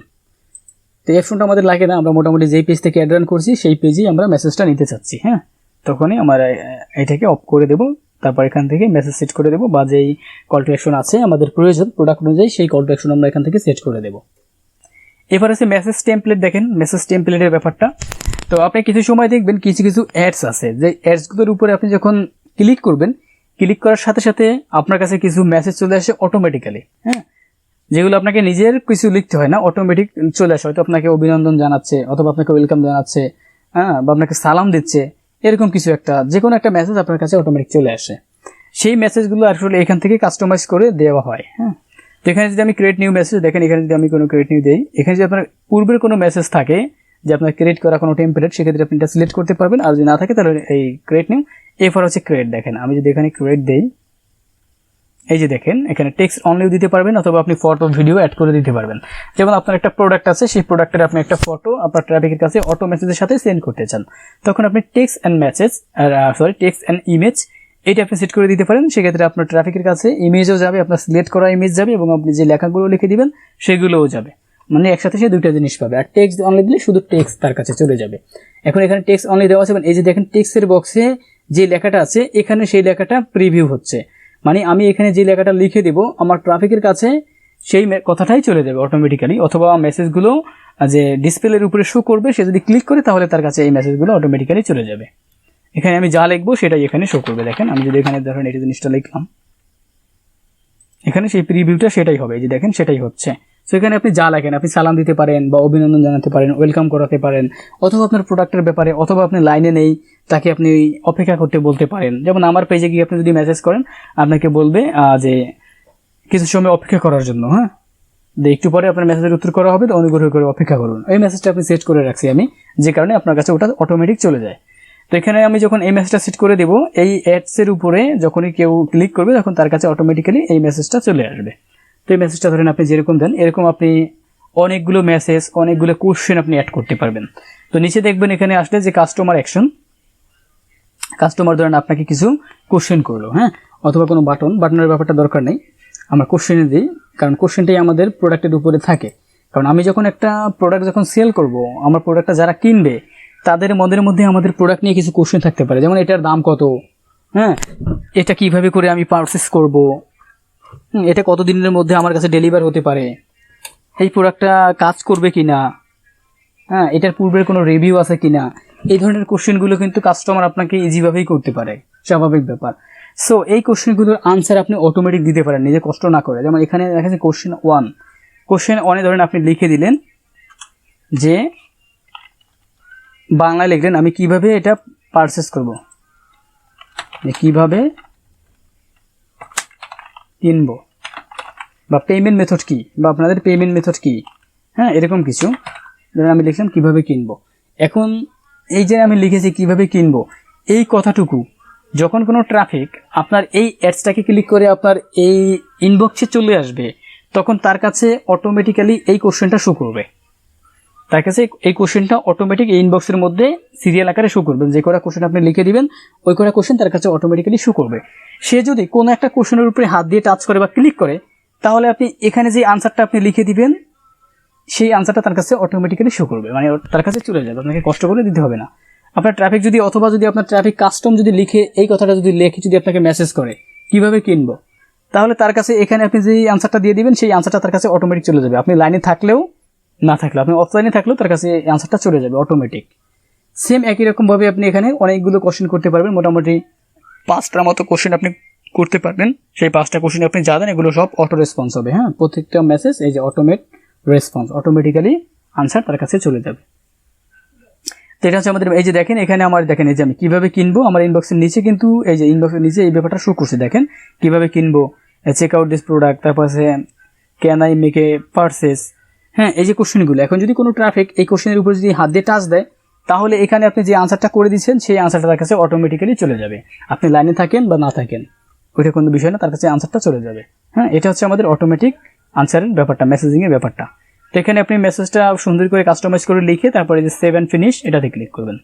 তো এই অপশনটা আমাদের লাগে না, আমরা মোটামুটি যেই পেজ থেকে অ্যাড রান করছি সেই পেজেই আমরা মেসেজটা নিতে চাচ্ছি। হ্যাঁ, তখনই আমরা এটাকে অফ করে দেবো, তারপর এখান থেকে মেসেজ সেট করে দেবো, বা যেই কল টু অ্যাকশন আছে আমাদের প্রয়োজন প্রোডাক্ট অনুযায়ী সেই কল টু অ্যাকশন আমরা এখান থেকে সেট করে দেবো। এবার আছে মেসেজ টেমপ্লেট। দেখেন মেসেজ টেমপ্লেটের ব্যাপারটা, তো আপনি কিছু সময় দেখবেন কিছু কিছু অ্যাডস আছে, যে অ্যাডসগুলোর উপরে আপনি যখন ক্লিক করবেন, ক্লিক করার সাথে সাথে আপনার কাছে কিছু মেসেজ চলে আসে অটোমেটিক্যালি। হ্যাঁ, যেগুলো আপনাকে নিজের কিছু লিখতে হয় না, অটোমেটিক চলে আসে। হয়তো আপনাকে অভিনন্দন জানাচ্ছে, অথবা আপনাকে ওয়েলকাম জানাচ্ছে, হ্যাঁ, বা আপনাকে সালাম দিচ্ছে, এরকম কিছু একটা যে কোনো একটা মেসেজ আপনার কাছে অটোমেটিক চলে আসে। সেই মেসেজগুলো আসলে এখান থেকে কাস্টমাইজ করে দেওয়া হয়। হ্যাঁ, তো এখানে যদি আমি ক্রিয়েট নিউ মেসেজ, দেখেন এখানে যদি আমি কোনো ক্রিয়েট নিউ দিই, এখানে যদি আপনার পূর্বের কোনো মেসেজ থাকে যে আপনার ক্রিয়েট করা কোনো টেমপ্লেট, সেক্ষেত্রে আপনি এটা সিলেক্ট করতে পারবেন। আর যদি না থাকে তাহলে এই ক্রিয়েট নিউ, এরপর হচ্ছে ক্রিয়েট। দেখেন আমি যদি এখানে ক্রিয়েট দেই, এই যে দেখেন এখানে টেক্সট অনলিও দিতে পারবেন, অথবা আপনি ফটো ভিডিও অ্যাড করে দিতে পারবেন। যেমন আপনার একটা প্রোডাক্ট আছে, সেই প্রোডাক্টের আপনি একটা ফটো আপনার ট্রাফিকের কাছে অটো মেসেজের সাথে সেন্ড করতে চান, তখন আপনি text and message text and image এটা আপনি সেট করে দিতে পারেন। সেক্ষেত্রে আপনার ট্রাফিকের কাছে ইমেজও যাবে, আপনার সিলেক্ট করা ইমেজ যাবে, এবং আপনি যে লেখাগুলো লিখে দিবেন সেগুলোও যাবে, মানে একসাথে সে দুইটা জিনিস পাবে। আর টেক্সট অনলি দিলে শুধু টেক্সট তার কাছে চলে যাবে। এখন এখানে টেক্সট অনলি দেওয়া আছে, এই যে দেখেন টেক্সটের বক্সে যে লেখাটা আছে এখানে সেই লেখাটা প্রিভিউ হচ্ছে, মানে আমি এখানে যে লেখাটা লিখে দেব আমার ট্রাফিকের কাছে সেই কথাটাই চলে যাবে অটোমেটিক্যালি, অথবা মেসেজগুলো যে ডিসপ্লের উপরে শো করবে, সে যদি ক্লিক করে তাহলে তার কাছে এই মেসেজগুলো অটোমেটিক্যালি চলে যাবে। এখানে আমি যা লিখবো সেটাই এখানে শো করবে। দেখেন আমি যদি এখানে ধরেন এই জিনিসটা লিখলাম, এখানে সেই প্রিভিউটা সেটাই হবে, এই যে দেখেন সেটাই হচ্ছে। সো এখানে আপনি যা লেখেন, আপনি সালাম দিতে পারেন, বা অভিনন্দন জানাতে পারেন, ওয়েলকাম করাতে পারেন, অথবা আপনার প্রোডাক্টের ব্যাপারে, অথবা আপনি লাইনে নেই তাকে আপনি অপেক্ষা করতে বলতে পারেন। যেমন আমার পেজে গিয়ে আপনি যদি মেসেজ করেন, আপনাকে বলবে যে কিছু সময় অপেক্ষা করার জন্য, হ্যাঁ, একটু পরে আপনার মেসেজের উত্তর করা হবে, তো অনুগ্রহ করে অপেক্ষা করুন। এই মেসেজটা আপনি সেট করে রাখছি আমি, যে কারণে আপনার কাছে ওটা অটোমেটিক চলে যায়। তো এখানে আমি যখন এই মেসেজটা সেট করে দেবো, এই অ্যাডসের উপরে যখনই কেউ ক্লিক করবে তখন তার কাছে অটোমেটিক্যালি এই মেসেজটা চলে আসবে। তো এই মেসেজটা ধরেন আপনি যেরকম দেন এরকম আপনি অনেকগুলো মেসেজ, অনেকগুলো কোশ্চেন আপনি অ্যাড করতে পারবেন। তো নিচে দেখবেন এখানে আসলে যে কাস্টমার অ্যাকশন, কাস্টমার ধরেন আপনাকে কিছু কোশ্চেন করলো, হ্যাঁ, অথবা কোনো বাটনের ব্যাপারটা দরকার নেই, আমরা কোশ্চেনে দিই, কারণ কোশ্চেনটাই আমাদের প্রোডাক্টের উপরে থাকে। কারণ আমি যখন একটা প্রোডাক্ট যখন সেল করব, আমার প্রোডাক্টটা যারা কিনবে তাদের মনের মধ্যে আমাদের প্রোডাক্ট নিয়ে কিছু কোশ্চেন থাকতে পারে, যেমন এটার দাম কত, হ্যাঁ, এটা কিভাবে করে আমি পারচেস করব, এটা কতদিনের মধ্যে আমার কাছে ডেলিভার হতে পারে, এই প্রোডাক্টটা কাজ করবে কিনা, হ্যাঁ, এটার পূর্বের কোনো রিভিউ আছে কিনা। এই ধরনের কোশ্চেনগুলো কিন্তু কাস্টমার আপনাকে ইজিভাবেই করতে পারে, স্বাভাবিক ব্যাপার। সো এই কোশ্চেনগুলোর আনসার আপনি অটোমেটিক দিতে পারেন নিজে কষ্ট না করে। যেমন এখানে দেখা যাচ্ছে কোশ্চেন 1 ধরেন আপনি লিখে দিলেন যে বাংলায় লিখলেন আমি কিভাবে এটা পারচেস করব, কিভাবে কিনবো, বা পেমেন্ট মেথড কি, বা আপনাদের পেমেন্ট মেথড কি, হ্যাঁ, এরকম কিছু ধরেন আমি লিখলাম কিভাবে কিনবো। এখন এই যে আমি লিখেছি কিভাবে কিনবো, এই কথাটুকু যখন কোনো ট্রাফিক আপনার এই অ্যাডসটাকে ক্লিক করে আপনার এই ইনবক্সে চলে আসবে, তখন তার কাছে অটোমেটিক্যালি এই কোশ্চেনটা শো করবে, তার কাছে এই কোশ্চেনটা অটোমেটিক এই ইনবক্সের মধ্যে সিরিয়াল আকারে শো করবেন। যে কটা কোশ্চেন আপনি লিখে দিবেন ওই কটা কোশ্চেন তার কাছে অটোমেটিক্যালি শো করবে। সে যদি কোনো একটা কোশ্চেনের উপরে হাত দিয়ে টাচ করে বা ক্লিক করে, তাহলে আপনি এখানে যে আনসারটা আপনি লিখে দিবেন সেই আনসারটা তার কাছে অটোমেটিক্যালি শো করবে, মানে তার কাছে চলে যাবে, আপনাকে কষ্ট করে দিতে হবে না। আপনার ট্রাফিক যদি, অথবা যদি আপনার ট্রাফিক কাস্টম যদি লিখে এই কথাটা যদি লিখে যদি আপনাকে মেসেজ করে কিভাবে কিনবো, তাহলে তার কাছে এখানে আপনি যে আনসারটা দিয়ে দিবেন সেই আনসারটা তার কাছে অটোমেটিক চলে যাবে। আপনি লাইনে থাকলেও না থাকলেও, আপনি অফলাইনে থাকলেও তার কাছে এই আনসারটা চলে যাবে অটোমেটিক। সেম একই রকমভাবে আপনি এখানে অনেকগুলো কোশ্চেন করতে পারবেন, মোটামুটি 5টার মতো কোশ্চেন আপনি করতে পারবেন। সেই 5টা কোশ্চেন আপনি জানেন, এগুলো সব অটো রেসপন্স হবে। হ্যাঁ, প্রত্যেকটা মেসেজ এই যে অটোমেট রেসপন্স, অটোমেটিক্যালি আনসার তার কাছে চলে যাবে। তো এটা হচ্ছে আমাদের, এই যে দেখেন এখানে আমার দেখেন এই যে আমি কীভাবে কিনবো, আমার ইনবক্সের নিচে কিন্তু এই যে ইনবক্সের নিচে এই ব্যাপারটা শো করছে। দেখেন কীভাবে কিনবো, চেক আউট দিস প্রোডাক্ট, তারপর আছে can I make a purchase. হ্যাঁ, এই যে কোশ্চেনগুলো, এখন যদি কোনো ট্রাফিক এই কোশ্চেনের উপর যদি হাত দিয়ে টাচ দেয়, তাহলে এখানে আপনি যে আনসারটা করে দিচ্ছেন সেই আনসারটা তার কাছে অটোমেটিক্যালি চলে যাবে। আপনি লাইনে থাকেন বা না থাকেন ওইটা কোনো বিষয় না, তার কাছে আনসারটা চলে যাবে। হ্যাঁ, এটা হচ্ছে আমাদের অটোমেটিক আনসারের ব্যাপারটা, মেসেজিংয়ের ব্যাপারটা। তো এখানে আপনি মেসেজটা সুন্দর করে কাস্টমাইজ করে লিখে তারপরে যে সেভ অ্যান্ড ফিনিশ এটাতে ক্লিক করবেন,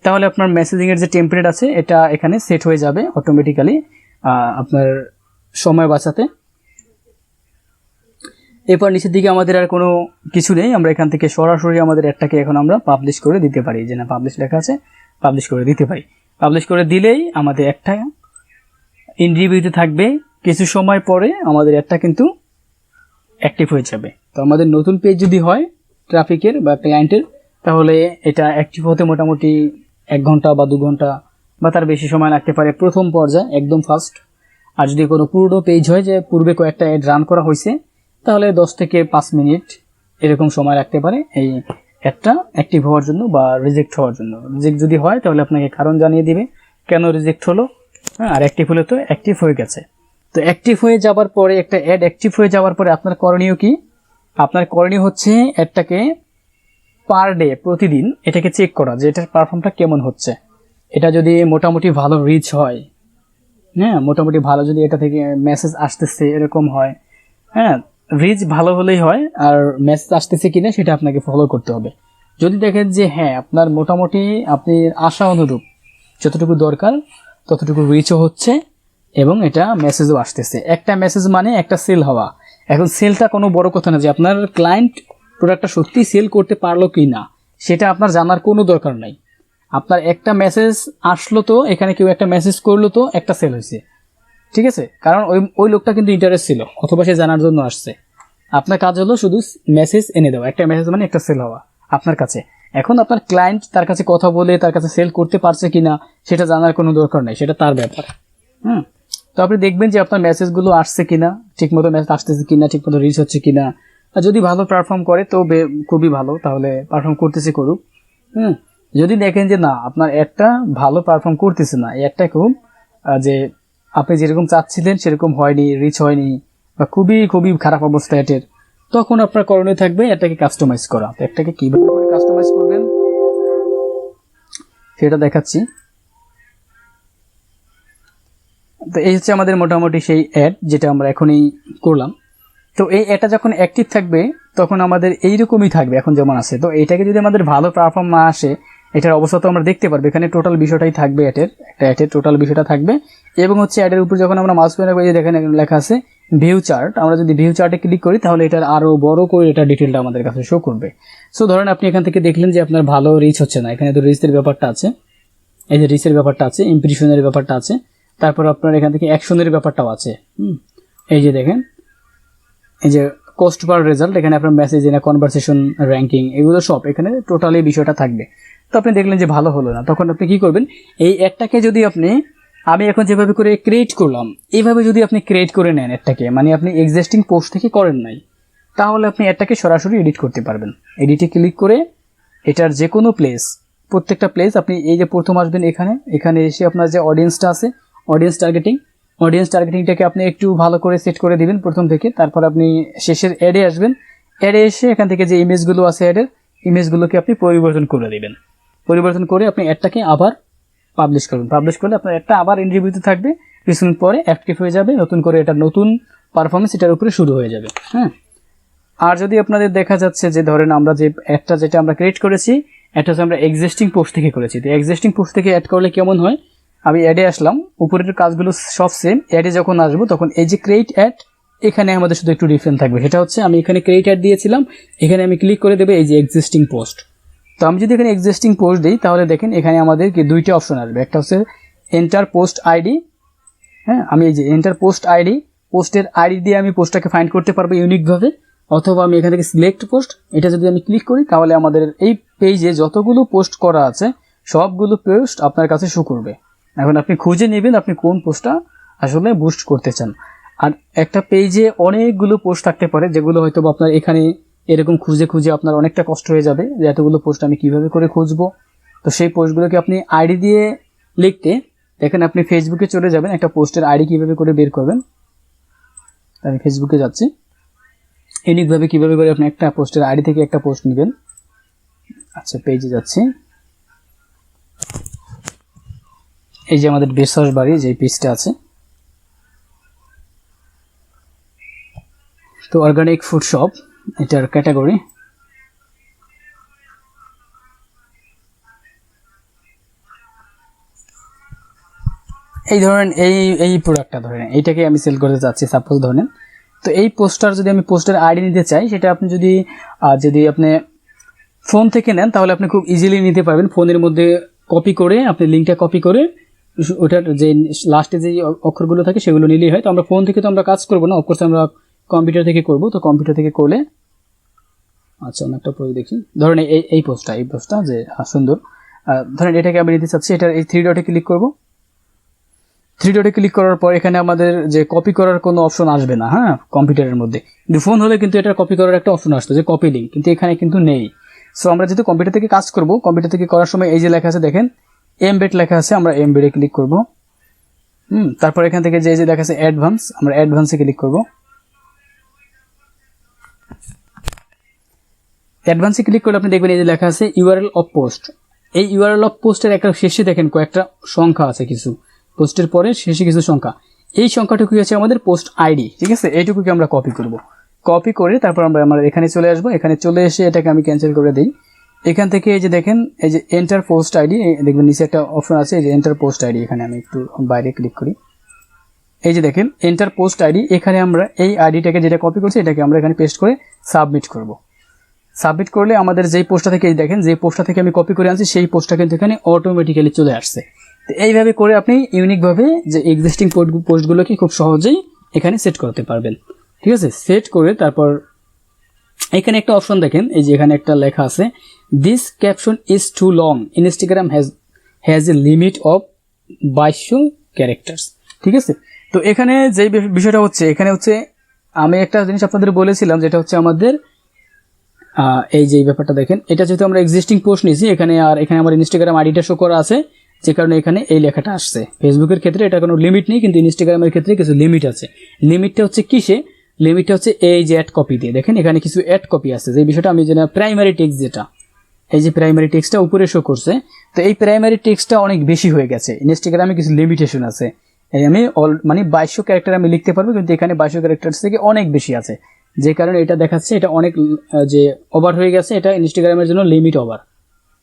তাহলে আপনার মেসেজিংয়ের যে টেমপ্লেট আছে এটা এখানে সেট হয়ে যাবে অটোমেটিক্যালি, আপনার সময় বাঁচাতে। এরপর নিচের দিকে আমাদের আর কোনো কিছু নেই, আমরা এখান থেকে সরাসরি আমাদের অ্যাডটাকে এখন আমরা পাবলিশ করে দিতে পারি। যে না পাবলিশ লেখা আছে, পাবলিশ করে দিতে পারি। পাবলিশ করে দিলেই আমাদের অ্যাডটা ইন রিভিউতে থাকবে, কিছু সময় পরে আমাদের অ্যাডটা কিন্তু অ্যাক্টিভ হয়ে যাবে। তো আমাদের নতুন পেজ যদি হয় ট্রাফিকের বা ক্লায়েন্টের, তাহলে এটা অ্যাক্টিভ হতে মোটামুটি 1 ঘন্টা বা 2 ঘন্টা বা তার বেশি সময় লাগতে পারে প্রথম পর্যায়ে, একদম ফার্স্ট। আর যদি কোনো পুরো পেজ হয় যে পূর্বে কয়েকটা অ্যাড রান করা হয়েছে, তাহলে 10 থেকে 5 মিনিট এরকম সময় লাগতে পারে এই অ্যাডটা অ্যাক্টিভ হওয়ার জন্য বা রিজেক্ট হওয়ার জন্য। রিজেক্ট যদি হয় তাহলে আপনাকে কারণ জানিয়ে দিবে কেন রিজেক্ট হলো। হ্যাঁ, আর অ্যাক্টিভ হলে তো অ্যাক্টিভ হয়ে গেছে। তো অ্যাক্টিভ হয়ে যাওয়ার পরে, একটা অ্যাড অ্যাক্টিভ হয়ে যাওয়ার পরে আপনার করণীয় কি? আপনার করণীয় হচ্ছে অ্যাডটাকে পার ডে, প্রতিদিন এটাকে চেক করা যে এটার পারফর্মটা কেমন হচ্ছে। এটা যদি মোটামুটি ভালো রিচ হয়, হ্যাঁ মোটামুটি ভালো যদি এটা থেকে মেসেজ আসতেছে এরকম হয়, হ্যাঁ রিচ ভালো হলেই হয়, আর মেসেজ আসতেছে কিনা সেটা আপনাকে ফলো করতে হবে। যদি দেখেন যে হ্যাঁ আপনার মোটামুটি আপনি আশা অনুরূপ যতটুকু দরকার ততটুকু রিচও হচ্ছে এবং এটা মেসেজও আসতেছে, একটা মেসেজ মানে একটা সেল হওয়া। এখন সেলটা কোনো বড় কথা না, যে আপনার ক্লায়েন্ট প্রোডাক্টটা সত্যি সেল করতে পারলো কি না সেটা আপনার জানার কোনো দরকার নাই। আপনার একটা মেসেজ আসলো, তো এখানে কেউ একটা মেসেজ করলো, তো একটা সেল হয়েছে, ঠিক আছে, কারণ ওই লোকটা কিন্তু ইন্টারেস্ট ছিল অথবা সে জানার জন্য আসছে। আপনার কাজ হলো শুধু মেসেজ এনে দেওয়া, একটা মেসেজ মানে একটা সেল হওয়া আপনার কাছে। এখন আপনার ক্লায়েন্ট তার কাছে কথা বলে তার কাছে সেল করতে পারছে কিনা সেটা জানার কোনো দরকার নাই, সেটা তার ব্যাপার। তো আপনি দেখবেন যে আপনার মেসেজগুলো আসছে কিনা, ঠিকমতো মেসেজ আসতেছে কিনা, ঠিকমতো রিচ হচ্ছে কিনা। আর যদি ভালো পারফর্ম করে তো খুবই ভালো, তাহলে পারফর্ম করতেছে করুক। যদি দেখেন যে না আপনার একটা ভালো পারফর্ম করতেছে না, একটা খুব যে আপনি যেরকম চাচ্ছিলেন সেরকম হয়নি, রিচ হয়নি বা খুবই খুবই খারাপ অবস্থা এটার, তখন আপনার করণীয় থাকবে এটাকে কাস্টমাইজ করা। তো এটাকে কিভাবে করে কাস্টমাইজ করবেন সেটা দেখাচ্ছি। তো এই হচ্ছে আমাদের মোটামুটি সেই অ্যাড যেটা আমরা এখনই করলাম। তো এই অ্যাডটা যখন অ্যাক্টিভ থাকবে তখন আমাদের এইরকমই থাকবে এখন যেমন আছে। তো এটাকে যদি আমাদের ভালো পারফর্ম না আসে, এটার অবস্থা তো আমরা দেখতে পারবো। এখানে টোটাল বিষয়টাই থাকবে, অ্যাডের টোটাল বিষয়টা থাকবে। এবং হচ্ছে অ্যাডের উপর যখন আমরা মাউস পয়েন্টার করে দেখেন লেখা আছে ভিউ চার্ট, আমরা যদি ভিউ চার্টে ক্লিক করি তাহলে এটার আরও বড় করে এটা ডিটেলটা আমাদের কাছে শো করবে। সো ধরেন আপনি এখান থেকে দেখলেন যে আপনার ভালো রিচ হচ্ছে না, এখানে তো রিচের ব্যাপারটা আছে, এই যে রিচের ব্যাপারটা আছে, ইমপ্রেশনের ব্যাপারটা আছে, তারপর আপনার এখান থেকে অ্যাকশনের ব্যাপারটাও আছে। এই যে দেখেন এই যে কোস্ট পার রেজাল্ট, এখানে আপনার মেসেজ না কনভারসেশন র্যাঙ্কিং এগুলো সব এখানে টোটালি বিষয়টা থাকবে। তো আপনি দেখলেন যে ভালো হলো না, তখন আপনি কি করবেন, এই অ্যাডটাকে যদি আমি এখন যেভাবে করে ক্রিয়েট করলাম এইভাবে যদি আপনি ক্রিয়েট করে নেন অ্যাডটাকে, মানে আপনি এক্সিস্টিং পোস্ট থেকে করেন নাই, তাহলে আপনি অ্যাডটাকে সরাসরি এডিট করতে পারবেন। এডিটে ক্লিক করে এটার যে কোনো প্লেস, প্রত্যেকটা প্লেস আপনি এই যে প্রথম আসবেন এখানে এসে আপনার যে অডিয়েন্সটা আছে অডিয়েন্স টার্গেটিংটাকে আপনি একটু ভালো করে সেট করে দিবেন প্রথম থেকে। তারপর আপনি শেষের অ্যাডে আসবেন, অ্যাডে এসে এখান থেকে যে ইমেজগুলো আছে অ্যাডের ইমেজগুলোকে আপনি পরিবর্তন করে দিবেন। পরিবর্তন করে আপনি অ্যাডটাকে আবার পাবলিশ করবেন। পাবলিশ করলে আপনার অ্যাডটা আবার ইন রিভিউতে থাকবে, কিছুদিন পরে অ্যাক্টিভ হয়ে যাবে, নতুন করে এটা নতুন পারফরমেন্স এটার উপরে শুরু হয়ে যাবে। আর যদি আপনাদের দেখা যাচ্ছে যে ধরেন আমরা যে অ্যাডটা যেটা আমরা ক্রিয়েট করেছি এটা হচ্ছে আমরা এক্সিস্টিং পোস্ট থেকে করেছি, তো এক্সিস্টিং পোস্ট থেকে অ্যাড করলে কেমন হয়, আমি অ্যাডে আসলাম, উপরের কাজগুলো সব সেম, অ্যাডে যখন আসবো তখন এই যে ক্রিয়েট অ্যাড এখানে আমাদের শুধু একটু ডিফারেন্ট থাকবে। সেটা হচ্ছে আমি এখানে ক্রিয়েট অ্যাড দিয়েছিলাম, এখানে আমি ক্লিক করে দেবো এই যে এক্সিস্টিং পোস্ট। তো আমি যদি এখানে এক্সিস্টিং পোস্ট দিই তাহলে দেখেন এখানে আমাদের কি দুইটা অপশন আসবে, একটা হচ্ছে এন্টার পোস্ট আইডি। আমি এই যে এন্টার পোস্ট আইডি, পোস্টের আইডি দিয়ে আমি পোস্টটাকে ফাইন্ড করতে পারবো ইউনিকভাবে। অথবা আমি এখান থেকে সিলেক্ট পোস্ট, এটা যদি আমি ক্লিক করি তাহলে আমাদের এই পেজে যতগুলো পোস্ট করা আছে সবগুলো পোস্ট আপনার কাছে শো করবে। এখন আপনি খুঁজে নেবেন আপনি কোন পোস্টটা আসলে বুস্ট করতে চান। আর একটা পেজে অনেকগুলো পোস্ট থাকতে পারে যেগুলো হয়তো আপনার এখানে এরকম খুঁজে খুঁজে আপনার অনেকটা কষ্ট হয়ে যাবে যে এতগুলো পোস্ট আমি কিভাবে করে খুঁজবো। তো সেই পোস্টগুলোকে আপনি আইডি দিয়ে লিখতে দেখেন, আপনি ফেসবুকে চলে যাবেন, একটা পোস্টের আইডি কিভাবে করে বের করবেন। আমি ফেসবুকে যাচ্ছি, ইউনিকভাবে কিভাবে করে আপনি একটা পোস্টের আইডি থেকে একটা পোস্ট নেবেন। আচ্ছা, পেজে যাচ্ছি, এই যে আমাদের বেসস বাড়ি যে পেজটা আছে, তো অর্গানিক ফুড শপ এটার ক্যাটাগরি, এই ধরেন এই প্রোডাক্টটা ধরেন এইটাকে আমি সেল করতে চাচ্ছি সাপোজ ধরেন। তো এই পোস্টার যদি আমি পোস্টার আইডি নিতে চাই, সেটা আপনি যদি আপনি ফোন থেকে নেন তাহলে আপনি খুব ইজিলি নিতে পারবেন। ফোনের মধ্যে কপি করে আপনি লিঙ্কটা কপি করে ওটার যে লাস্টে যে অক্ষরগুলো থাকে সেগুলো নিলেই হয়। তো আমরা ফোন থেকে তো আমরা কাজ করবো না, অফকোর্স আমরা কম্পিউটার থেকে করব। তো কম্পিউটার থেকে করলে আচ্ছা অনেকটা পরে দেখি, ধরেন এই পোস্টটা যে সুন্দর, ধরেন এটাকে আমি নিতে চাচ্ছি। এটা এই 3 ডটে ক্লিক করব। 3 ডটে ক্লিক করার পর এখানে আমাদের যে কপি করার কোনো অপশন আসবে না, হ্যাঁ, কম্পিউটারের মধ্যে। কিন্তু ফোন হলে কিন্তু এটা কপি করার একটা অপশন আসতো যে কপি লিঙ্ক, কিন্তু এখানে কিন্তু নেই। সো আমরা যেহেতু কম্পিউটার থেকে কাজ করব, কম্পিউটার থেকে করার সময় এই যে লেখা আছে দেখেন এমবেড লেখা আছে, আমরা এমবেডে ক্লিক করব। তারপর এখান থেকে যে লেখা আছে অ্যাডভান্স, আমরা অ্যাডভান্সে ক্লিক করব। অ্যাডভান্সে ক্লিক করলে আপনি দেখবেন এই যে লেখা আছে ইউআরএল অফ পোস্ট। এই ইউআরএল অফ পোস্টের একটা শেষে দেখেন কয়েকটা সংখ্যা আছে, কিছু পোস্টের পরে শেষে কিছু সংখ্যা, এই সংখ্যাটুকুই আছে আমাদের পোস্ট আইডি, ঠিক আছে। এইটুকুকে আমরা কপি করব। কপি করে তারপর আমরা এখানে চলে আসবো। এখানে চলে এসে এটাকে আমি ক্যান্সেল করে দিই। এখান থেকে এই যে দেখেন এই যে এন্টার পোস্ট আইডি, দেখবেন নিচে একটা অপশন আছে এই যে এন্টার পোস্ট আইডি, এখানে আমি একটু বাইরে ক্লিক করি। এই যে দেখেন এন্টার পোস্ট আইডি, এখানে আমরা এই আইডিটাকে যেটা কপি করছি এটাকে আমরা এখানে পেস্ট করে সাবমিট করব। সাবমিট করলে আমাদের যেই পোস্টটা থেকে দেখেন যে পোস্টটা থেকে আমি কপি করে আনছি সেই পোস্টটা কিন্তু এখানে অটোমেটিক্যালি চলে আসছে। তো এইভাবে করে আপনি ইউনিকভাবে যে এক্সিস্টিং পোস্টগুলোকে খুব সহজেই এখানে সেট করতে পারবেন, ঠিক আছে। সেট করে তারপর এখানে একটা অপশন দেখেন, এই যে এখানে একটা লেখা আছে this caption is too long, Instagram has a limit of 2200 characters, ঠিক আছে। তো এখানে যে বিষয়টা হচ্ছে, এখানে হচ্ছে আমি একটা জিনিস আপনাদের বলেছিলাম যেটা হচ্ছে আমাদের এই যে ব্যাপারটা দেখেন, এটা যেহেতু আমরা এক্সিস্টিং পোস্ট নিয়েছি এখানে, আর এখানে আমার ইনস্টাগ্রাম আইডিটা শো করা আছে, যে কারণে এখানে এই লেখাটা আসছে। ফেসবুকের ক্ষেত্রে এটা কোনো লিমিট নেই, কিন্তু ইনস্টাগ্রামের ক্ষেত্রে কিছু লিমিট আছে। লিমিটটা হচ্ছে কিসে? লিমিটটা হচ্ছে এই যে অ্যাড কপি দিয়ে, দেখেন এখানে কিছু অ্যাড কপি আছে, যে বিষয়টা আমি যেটা প্রাইমারি টেক্সট, যেটা এই যে প্রাইমারি টেক্সটটা উপরে শো করছে, তো এই প্রাইমারি টেক্সটটা অনেক বেশি হয়ে গেছে। ইনস্টাগ্রামে কিছু লিমিটেশন আছে, এই আমি 2200 ক্যারেক্টার আমি লিখতে পারবো, কিন্তু এখানে 2200 ক্যারেক্টার থেকে অনেক বেশি আছে, যে কারণে এটা দেখাচ্ছে এটা অনেক যে ওভার হয়ে গেছে, এটা ইনস্টাগ্রামের জন্য লিমিট ওভার,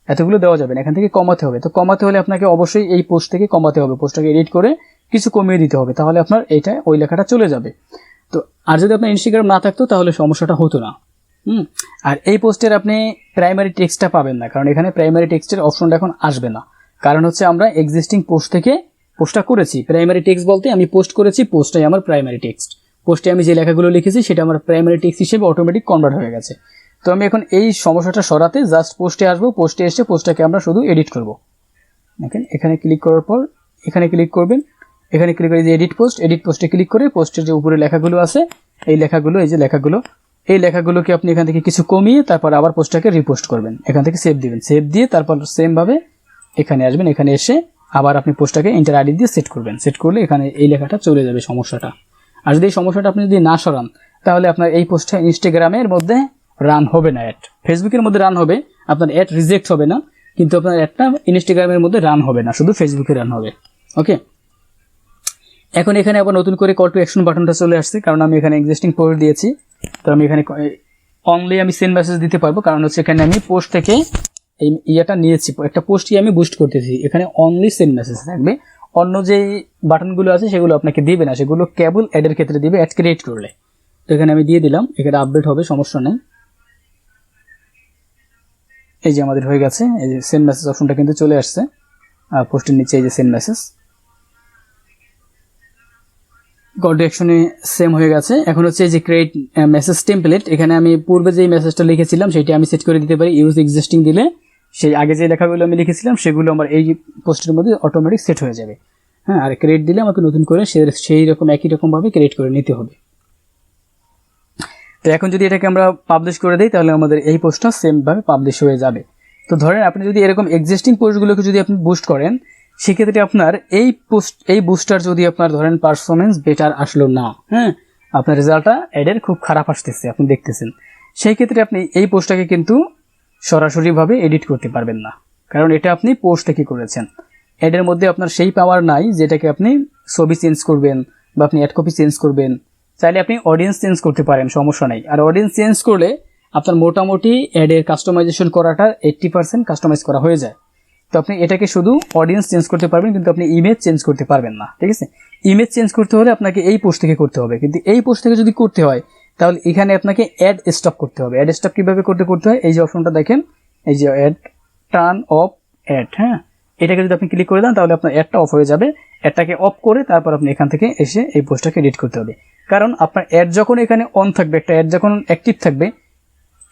এতগুলো দেওয়া যাবে না, এখান থেকে কমাতে হবে। তো কমাতে হলে আপনাকে অবশ্যই এই পোস্ট থেকে কমাতে হবে, পোস্টটাকে এডিট করে কিছু কমিয়ে দিতে হবে, তাহলে আপনার এইটা ওই লেখাটা চলে যাবে। তো আর যদি আপনার ইনস্টাগ্রাম না থাকতো তাহলে সমস্যাটা হতো না। আর এই পোস্টের আপনি প্রাইমারি টেক্সটটা পাবেন না, কারণ এখানে প্রাইমারি টেক্সটের অপশনটা এখন আসবে না, কারণ হচ্ছে আমরা এক্সিস্টিং পোস্ট থেকে পোস্টটা করেছি। প্রাইমারি টেক্সট বলতে আমি পোস্ট করেছি, পোস্টটাই আমার প্রাইমারি টেক্সট, পোস্টে আমি যে লেখাগুলো লিখেছি সেটা আমার প্রাইমারি টেক্সট হিসেবে অটোমেটিক কনভার্ট হয়ে গেছে। তো আমি এখন এই সমস্যাটা সরাতে জাস্ট পোস্টে আসবো, পোস্টে এসে পোস্টটাকে আমরা শুধু এডিট করব। দেখেন এখানে ক্লিক করার পর এখানে ক্লিক করবেন, এখানে ক্লিক করে যে এডিট পোস্টে ক্লিক করে পোস্টের যে উপরে লেখাগুলো আছে এই লেখাগুলো, এই যে লেখাগুলো, এই লেখাগুলোকে আপনি এখান থেকে কিছু কমিয়ে তারপর আবার পোস্টটাকে রিপোস্ট করবেন, এখান থেকে সেভ দিবেন, সেভ দিয়ে তারপর সেম ভাবে এখানে আসবেন, এখানে এসে আবার আপনি পোস্টটাকে এন্টার আইডি দিয়ে সেট করবেন। সেট করলে এখানে এই লেখাটা চলে যাবে সমস্যাটা। আর যদি এই সমস্যাটা আপনি যদি না সরান তাহলে আপনার এই পোস্টটা ইনস্টাগ্রামের মধ্যে রান হবে না, অ্যাড ফেসবুকের মধ্যে রান হবে, আপনার অ্যাড রিজেক্ট হবে না, কিন্তু আপনার অ্যাডটা ইনস্টাগ্রামের মধ্যে রান হবে না, শুধু ফেসবুকে রান হবে। ওকে, এখন এখানে আবার নতুন করে কল টু অ্যাকশন বাটনটা চলে আসছে, কারণ আমি এখানে এক্সিস্টিং পোস্ট দিয়েছি। তো আমি এখানে অনলি আমি সেন্ড মেসেজ দিতে পারবো, কারণ হচ্ছে এখানে আমি পোস্ট থেকে এই ইয়েটা নিয়েছি, একটা পোস্টই আমি বুস্ট করতেছি, এখানে অনলি সেন্ড মেসেজ থাকবে, অন্য যে বাটনগুলো আছে সেগুলো আপনাকে দিবে না, সেগুলো কেবল অ্যাডের ক্ষেত্রে দিবে, অ্যাড ক্রিয়েট করলে। তো এখানে আমি দিয়ে দিলাম, এখানে আপডেট হবে, সমস্যা নেই। এই যে আমাদের হয়ে গেছে, এই যে সেন্ড মেসেজ অপশনটা কিন্তু চলে আসছে পোস্টের নিচে, এই যে সেন্ড মেসেজ। কল টু অ্যাকশনে সেম হয়ে গেছে। এখন হচ্ছে যে ক্রিয়েট মেসেজ টেমপ্লেট, এখানে আমি পূর্বে যেই মেসেজটা লিখেছিলাম সেটি আমি সেট করে দিতে পারি। ইউজ এক্সিস্টিং দিলে সেই আগে যে লেখাগুলো আমি লিখেছিলাম সেগুলো আমার এই পোস্টের মধ্যে অটোমেটিক সেট হয়ে যাবে। হ্যাঁ, আর ক্রিয়েট দিলে আমাকে নতুন করে সেই রকম একই রকমভাবে ক্রিয়েট করে নিতে হবে। তো এখন যদি এটাকে আমরা পাবলিশ করে দিই তাহলে আমাদের এই পোস্টটা সেমভাবে পাবলিশ হয়ে যাবে। তো ধরেন আপনি যদি এরকম এক্সিস্টিং পোস্টগুলোকে যদি আপনি বুস্ট করেন, সেক্ষেত্রে আপনার এই বুস্টার যদি আপনার ধরেন পারফরমেন্স বেটার আসলো না, হ্যাঁ, আপনার রেজাল্টটা অ্যাডের খুব খারাপ আসতেছে, আপনি দেখতেছেন, সেই ক্ষেত্রে আপনি এই পোস্টটাকে কিন্তু সরাসরিভাবে এডিট করতে পারবেন না, কারণ এটা আপনি পোস্ট থেকে করেছেন। অ্যাডের মধ্যে আপনার সেই পাওয়ার নাই যেটাকে আপনি ছবি চেঞ্জ করবেন বা আপনি অ্যাড কপি চেঞ্জ করবেন। চাইলে আপনি অডিয়েন্স চেঞ্জ করতে পারেন, সমস্যা নেই। আর অডিয়েন্স চেঞ্জ করলে আপনার মোটামুটি অ্যাডের কাস্টমাইজেশন করাটা 80% কাস্টমাইজ করা হয়ে যায়। তো আপনি এটাকে শুধু অডিয়েন্স চেঞ্জ করতে পারবেন, কিন্তু আপনি ইমেজ চেঞ্জ করতে পারবেন না, ঠিক আছে? ইমেজ চেঞ্জ করতে হলে আপনাকে এই পোস্ট থেকে করতে হবে, কিন্তু এই পোস্ট থেকে যদি করতে হয় তাহলে এখানে আপনাকে অ্যাড স্টপ করতে হবে। অ্যাড স্টপ কীভাবে করতে হয়, এই যে অপশনটা দেখেন, এই যে অ্যাড টার্ন অফ অ্যাড, হ্যাঁ, এটাকে যদি আপনি ক্লিক করে দেন তাহলে আপনার অ্যাডটা অফ হয়ে যাবে। অ্যাডটাকে অফ করে তারপর আপনি এখান থেকে এসে এই পোস্টটাকে এডিট করতে হবে। কারণ আপনার অ্যাড যখন এখানে অন থাকবে, একটা অ্যাড যখন অ্যাক্টিভ থাকবে,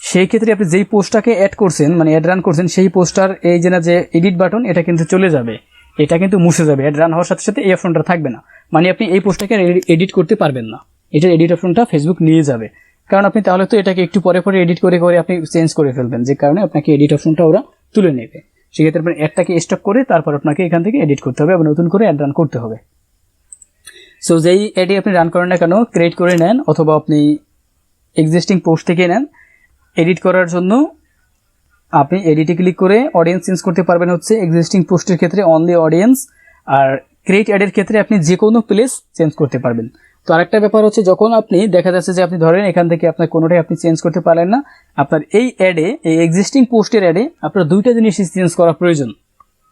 সেই ক্ষেত্রে আপনি যেই পোস্টটাকে অ্যাড করছেন, মানে অ্যাড রান করছেন, সেই পোস্টার এই যে এডিট বাটন, এটা কিন্তু চলে যাবে, এটা কিন্তু মুছে যাবে। অ্যাড রান হওয়ার সাথে সাথে এই অপশনটা থাকবে না, মানে আপনি এই পোস্টটাকে এডিট করতে পারবেন না। এটার এডিট অপশনটা ফেসবুক নিয়ে যাবে, কারণ আপনি তাহলে তো এটাকে একটু পরে পরে এডিট করে আপনি চেঞ্জ করে ফেলবেন, যে কারণে আপনাকে এডিট অপশনটা ওরা তুলে নেবে। সেক্ষেত্রে আপনি অ্যাডটাকে স্টপ করে তারপর আপনাকে এখান থেকে এডিট করতে হবে এবং নতুন করে অ্যাড রান করতে হবে। সো যেই অ্যাডই আপনি রান করেন না কেন, ক্রিয়েট করে নেন অথবা আপনি এক্সিস্টিং পোস্ট থেকে নেন, এডিট করার জন্য আপনি এডিটে ক্লিক করে অডিয়েন্স চেঞ্জ করতে পারবেন হচ্ছে এক্সিস্টিং পোস্টের ক্ষেত্রে অনলি অডিয়েন্স, আর ক্রিয়েট অ্যাডের ক্ষেত্রে আপনি যে কোনো প্লেস চেঞ্জ করতে পারবেন। তো আরেকটা ব্যাপার হচ্ছে, যখন আপনি দেখা যাচ্ছে যে আপনি ধরেন এখান থেকে আপনার কোনোটাই আপনি চেঞ্জ করতে পারলেন না, আপনার এই অ্যাডে, এই এক্সিস্টিং পোস্টের অ্যাডে আপনার দুইটা জিনিস চেঞ্জ করা প্রয়োজন।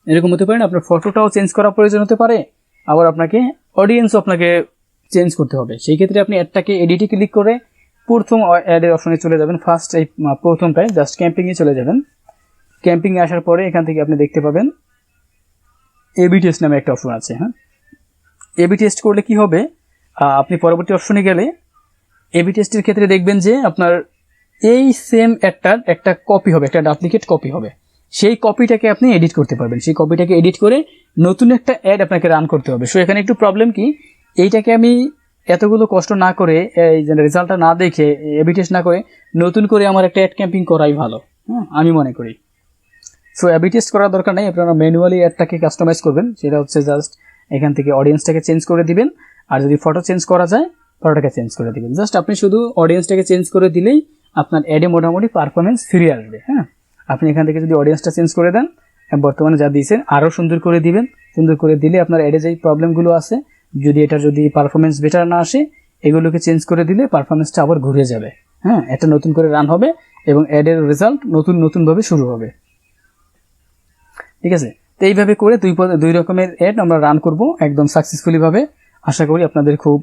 এরকম হতে পারে না, আপনার ফটোটাও চেঞ্জ করা প্রয়োজন হতে পারে, আবার আপনাকে অডিয়েন্সও আপনাকে চেঞ্জ করতে হবে। সেই ক্ষেত্রে আপনি অ্যাডটাকে এডিটে ক্লিক করে প্রথম অ্যাডের অপশনে চলে যাবেন, ফার্স্ট এই প্রথমটায় জাস্ট ক্যাম্পিংয়ে চলে যাবেন। ক্যাম্পিংয়ে আসার পরে এখান থেকে আপনি দেখতে পাবেন এবি টেস্ট নামে একটা অপশন আছে। হ্যাঁ, এবি টেস্ট করলে কি হবে, আপনি পরবর্তী অপশনে গেলে এবি টেস্টের ক্ষেত্রে দেখবেন যে আপনার এই সেম একটা কপি হবে, একটা ডুপ্লিকেট কপি হবে। সেই কপিটাকে আপনি এডিট করতে পারবেন, সেই কপিটাকে এডিট করে নতুন একটা অ্যাড আপনাকে রান করতে হবে। সো এখানে একটু প্রবলেম কি, এইটাকে আমি এতগুলো কষ্ট না করে, এই যে রেজাল্টটা না দেখে, এবি টেস্ট না করে নতুন করে আমার একটা অ্যাড ক্যাম্পিং করাই ভালো, আমি মনে করি। সো এবি টেস্ট করার দরকার নেই, আপনারা ম্যানুয়ালি অ্যাডটাকে কাস্টমাইজ করবেন। সেটা হচ্ছে জাস্ট এখান থেকে অডিয়েন্সটাকে চেঞ্জ করে দিবেন, আর যদি ফটো চেঞ্জ করা যায় ফটোটাকে চেঞ্জ করে দিবেন। জাস্ট আপনি শুধু অডিয়েন্সটাকে চেঞ্জ করে দিলেই আপনার অ্যাডে মোটামুটি পারফরমেন্স ফিরে আসবে। হ্যাঁ, আপনি এখান থেকে যদি অডিয়েন্সটা চেঞ্জ করে দেন, বর্তমানে যা দিয়েছেন আরও সুন্দর করে দিবেন। সুন্দর করে দিলে আপনার অ্যাডে যেই প্রবলেমগুলো আছে, যদি পারফরমেন্স বেটার না আসে, এগুলোকে চেঞ্জ করে দিলে পারফরমেন্সটা আবার ঘুরে যাবে। হ্যাঁ, এটা নতুন করে রান হবে এবং অ্যাডের রেজাল্ট নতুনভাবে শুরু হবে। ঠিক আছে, তো এইভাবে করে দুই রকমের অ্যাড আমরা রান করব একদম সাকসেসফুলিভাবে। আশা করি আপনাদের খুব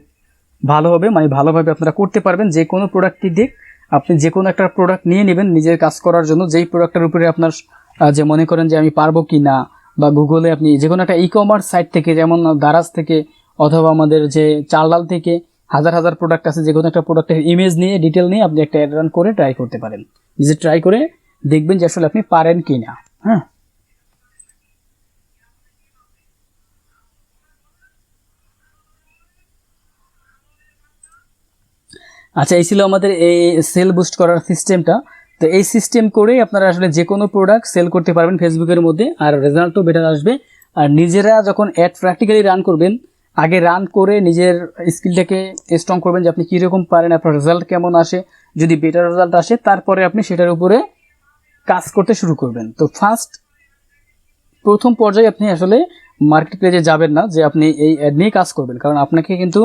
ভালো হবে, মানে ভালোভাবে আপনারা করতে পারবেন। যে কোনো প্রোডাক্টটি দিক, আপনি যে কোনো একটা প্রোডাক্ট নিয়ে নেবেন নিজের কাজ করার জন্য, যেই প্রোডাক্টের উপরে আপনার যে মনে করেন যে আমি পারবো কি না, বা গুগলে আপনি যে কোনো একটা ই-কমার্স সাইট থেকে, যেমন দারাজ থেকে অথবা আমাদের যে চালডাল থেকে হাজার প্রোডাক্ট আছে, যে কোনো একটা প্রোডাক্টের ইমেজ নিয়ে, ডিটেল নিয়ে আপনি একটা অ্যাড রান করে ট্রাই করতে পারেন। নিজে ট্রাই করে দেখবেন যে আসলে আপনি পারেন কি না। হ্যাঁ, আচ্ছা, এই ছিল আমাদের এই সেল বুস্ট করার সিস্টেমটা। তো এই সিস্টেম করেই আপনারা আসলে যে কোনো প্রোডাক্ট সেল করতে পারবেন ফেসবুকের মধ্যে, আর রেজাল্টও বেটার আসবে। আর নিজেরা যখন অ্যাড প্র্যাকটিক্যালি রান করবেন, আগে রান করে নিজের স্কিলটাকে স্ট্রং করবেন যে আপনি কীরকম পারেন, আপনার রেজাল্ট কেমন আসে। যদি বেটার রেজাল্ট আসে, তারপরে আপনি সেটার উপরে কাজ করতে শুরু করবেন। তো প্রথম পর্যায়ে আপনি আসলে মার্কেট প্লেসে যাবেন না যে আপনি এই অ্যাড নিয়ে কাজ করবেন, কারণ আপনাকে কিন্তু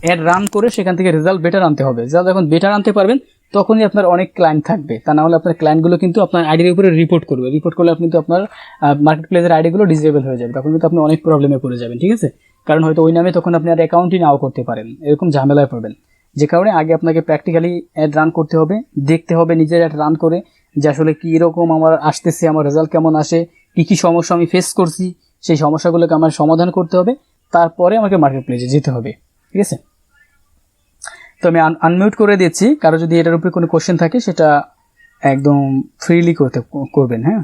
অ্যাড রান করে সেখান থেকে রেজাল্ট বেটার আনতে হবে। যখন বেটার আনতে পারবেন তখনই আপনার অনেক ক্লায়েন্ট থাকবে, তা না হলে আপনার ক্লায়েন্টগুলো কিন্তু আপনার আইডির উপরে রিপোর্ট করলে আপনি কিন্তু আপনার মার্কেট প্লেসের আইডিগুলো ডিসেবল হয়ে যাবে, তখন কিন্তু আপনি অনেক প্রবলেমে পড়ে যাবেন। ঠিক আছে, কারণ হয়তো ওই নামে তখন আপনি আর অ্যাকাউন্টই নাও করতে পারেন, এরকম ঝামেলায় পড়বেন। যে কারণে আগে আপনাকে প্র্যাকটিক্যালি অ্যাড রান করতে হবে, দেখতে হবে নিজের অ্যাড রান করে যে আসলে কীরকম আমার আসতেছে, আমার রেজাল্ট কেমন আসে, কী সমস্যা আমি ফেস করছি, সেই সমস্যাগুলোকে আমার সমাধান করতে হবে, তারপরে আমাকে মার্কেট প্লেসে যেতে হবে। ঠিক আছে। তো আমি আনমিউট করে দিচ্ছি, কারো যদি এটার উপরে কোনো কোশ্চেন থাকে সেটা একদম ফ্রিলি করবেন। হ্যাঁ।